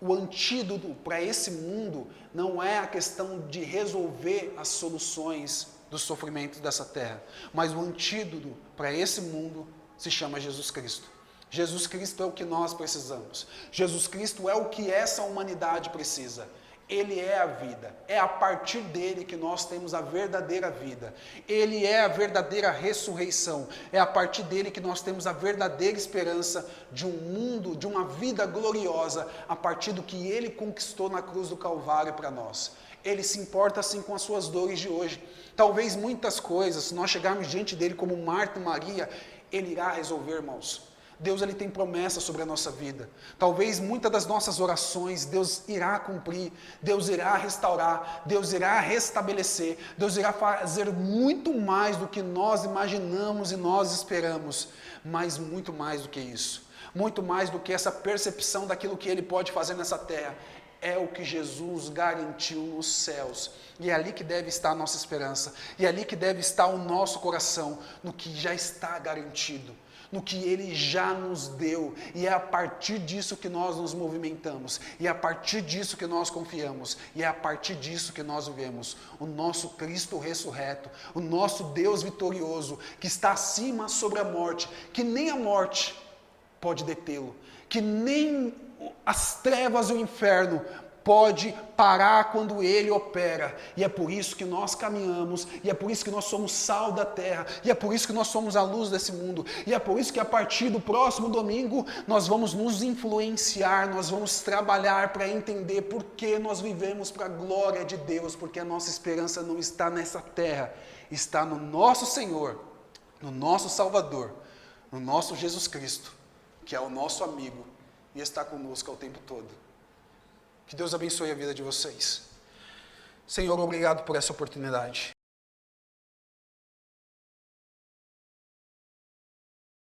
O antídoto para esse mundo não é a questão de resolver as soluções dos sofrimentos dessa terra. Mas o antídoto para esse mundo se chama Jesus Cristo. Jesus Cristo é o que nós precisamos. Jesus Cristo é o que essa humanidade precisa. Ele é a vida. É a partir dele que nós temos a verdadeira vida. Ele é a verdadeira ressurreição. É a partir dele que nós temos a verdadeira esperança de um mundo, de uma vida gloriosa, a partir do que ele conquistou na cruz do Calvário para nós. Ele se importa assim com as suas dores de hoje. Talvez muitas coisas, se nós chegarmos diante dele como Marta e Maria, ele irá resolver, irmãos. Deus ele tem promessa sobre a nossa vida. Talvez muitas das nossas orações Deus irá cumprir, Deus irá restaurar, Deus irá restabelecer, Deus irá fazer muito mais do que nós imaginamos e nós esperamos, mas muito mais do que isso, muito mais do que essa percepção daquilo que Ele pode fazer nessa terra. É o que Jesus garantiu nos céus. E é ali que deve estar a nossa esperança. E é ali que deve estar o nosso coração, no que já está garantido, no que Ele já nos deu. E é a partir disso que nós nos movimentamos. E é a partir disso que nós confiamos. E é a partir disso que nós vivemos. O nosso Cristo ressurreto, o nosso Deus vitorioso, que está acima sobre a morte, que nem a morte pode detê-lo, que nem as trevas e o inferno pode parar quando Ele opera. E é por isso que nós caminhamos, e é por isso que nós somos sal da terra, e é por isso que nós somos a luz desse mundo, e é por isso que a partir do próximo domingo nós vamos nos influenciar, nós vamos trabalhar para entender por que nós vivemos para a glória de Deus, porque a nossa esperança não está nessa terra, está no nosso Senhor, no nosso Salvador, no nosso Jesus Cristo, que é o nosso amigo e está conosco ao tempo todo. Que Deus abençoe a vida de vocês. Senhor, obrigado por essa oportunidade.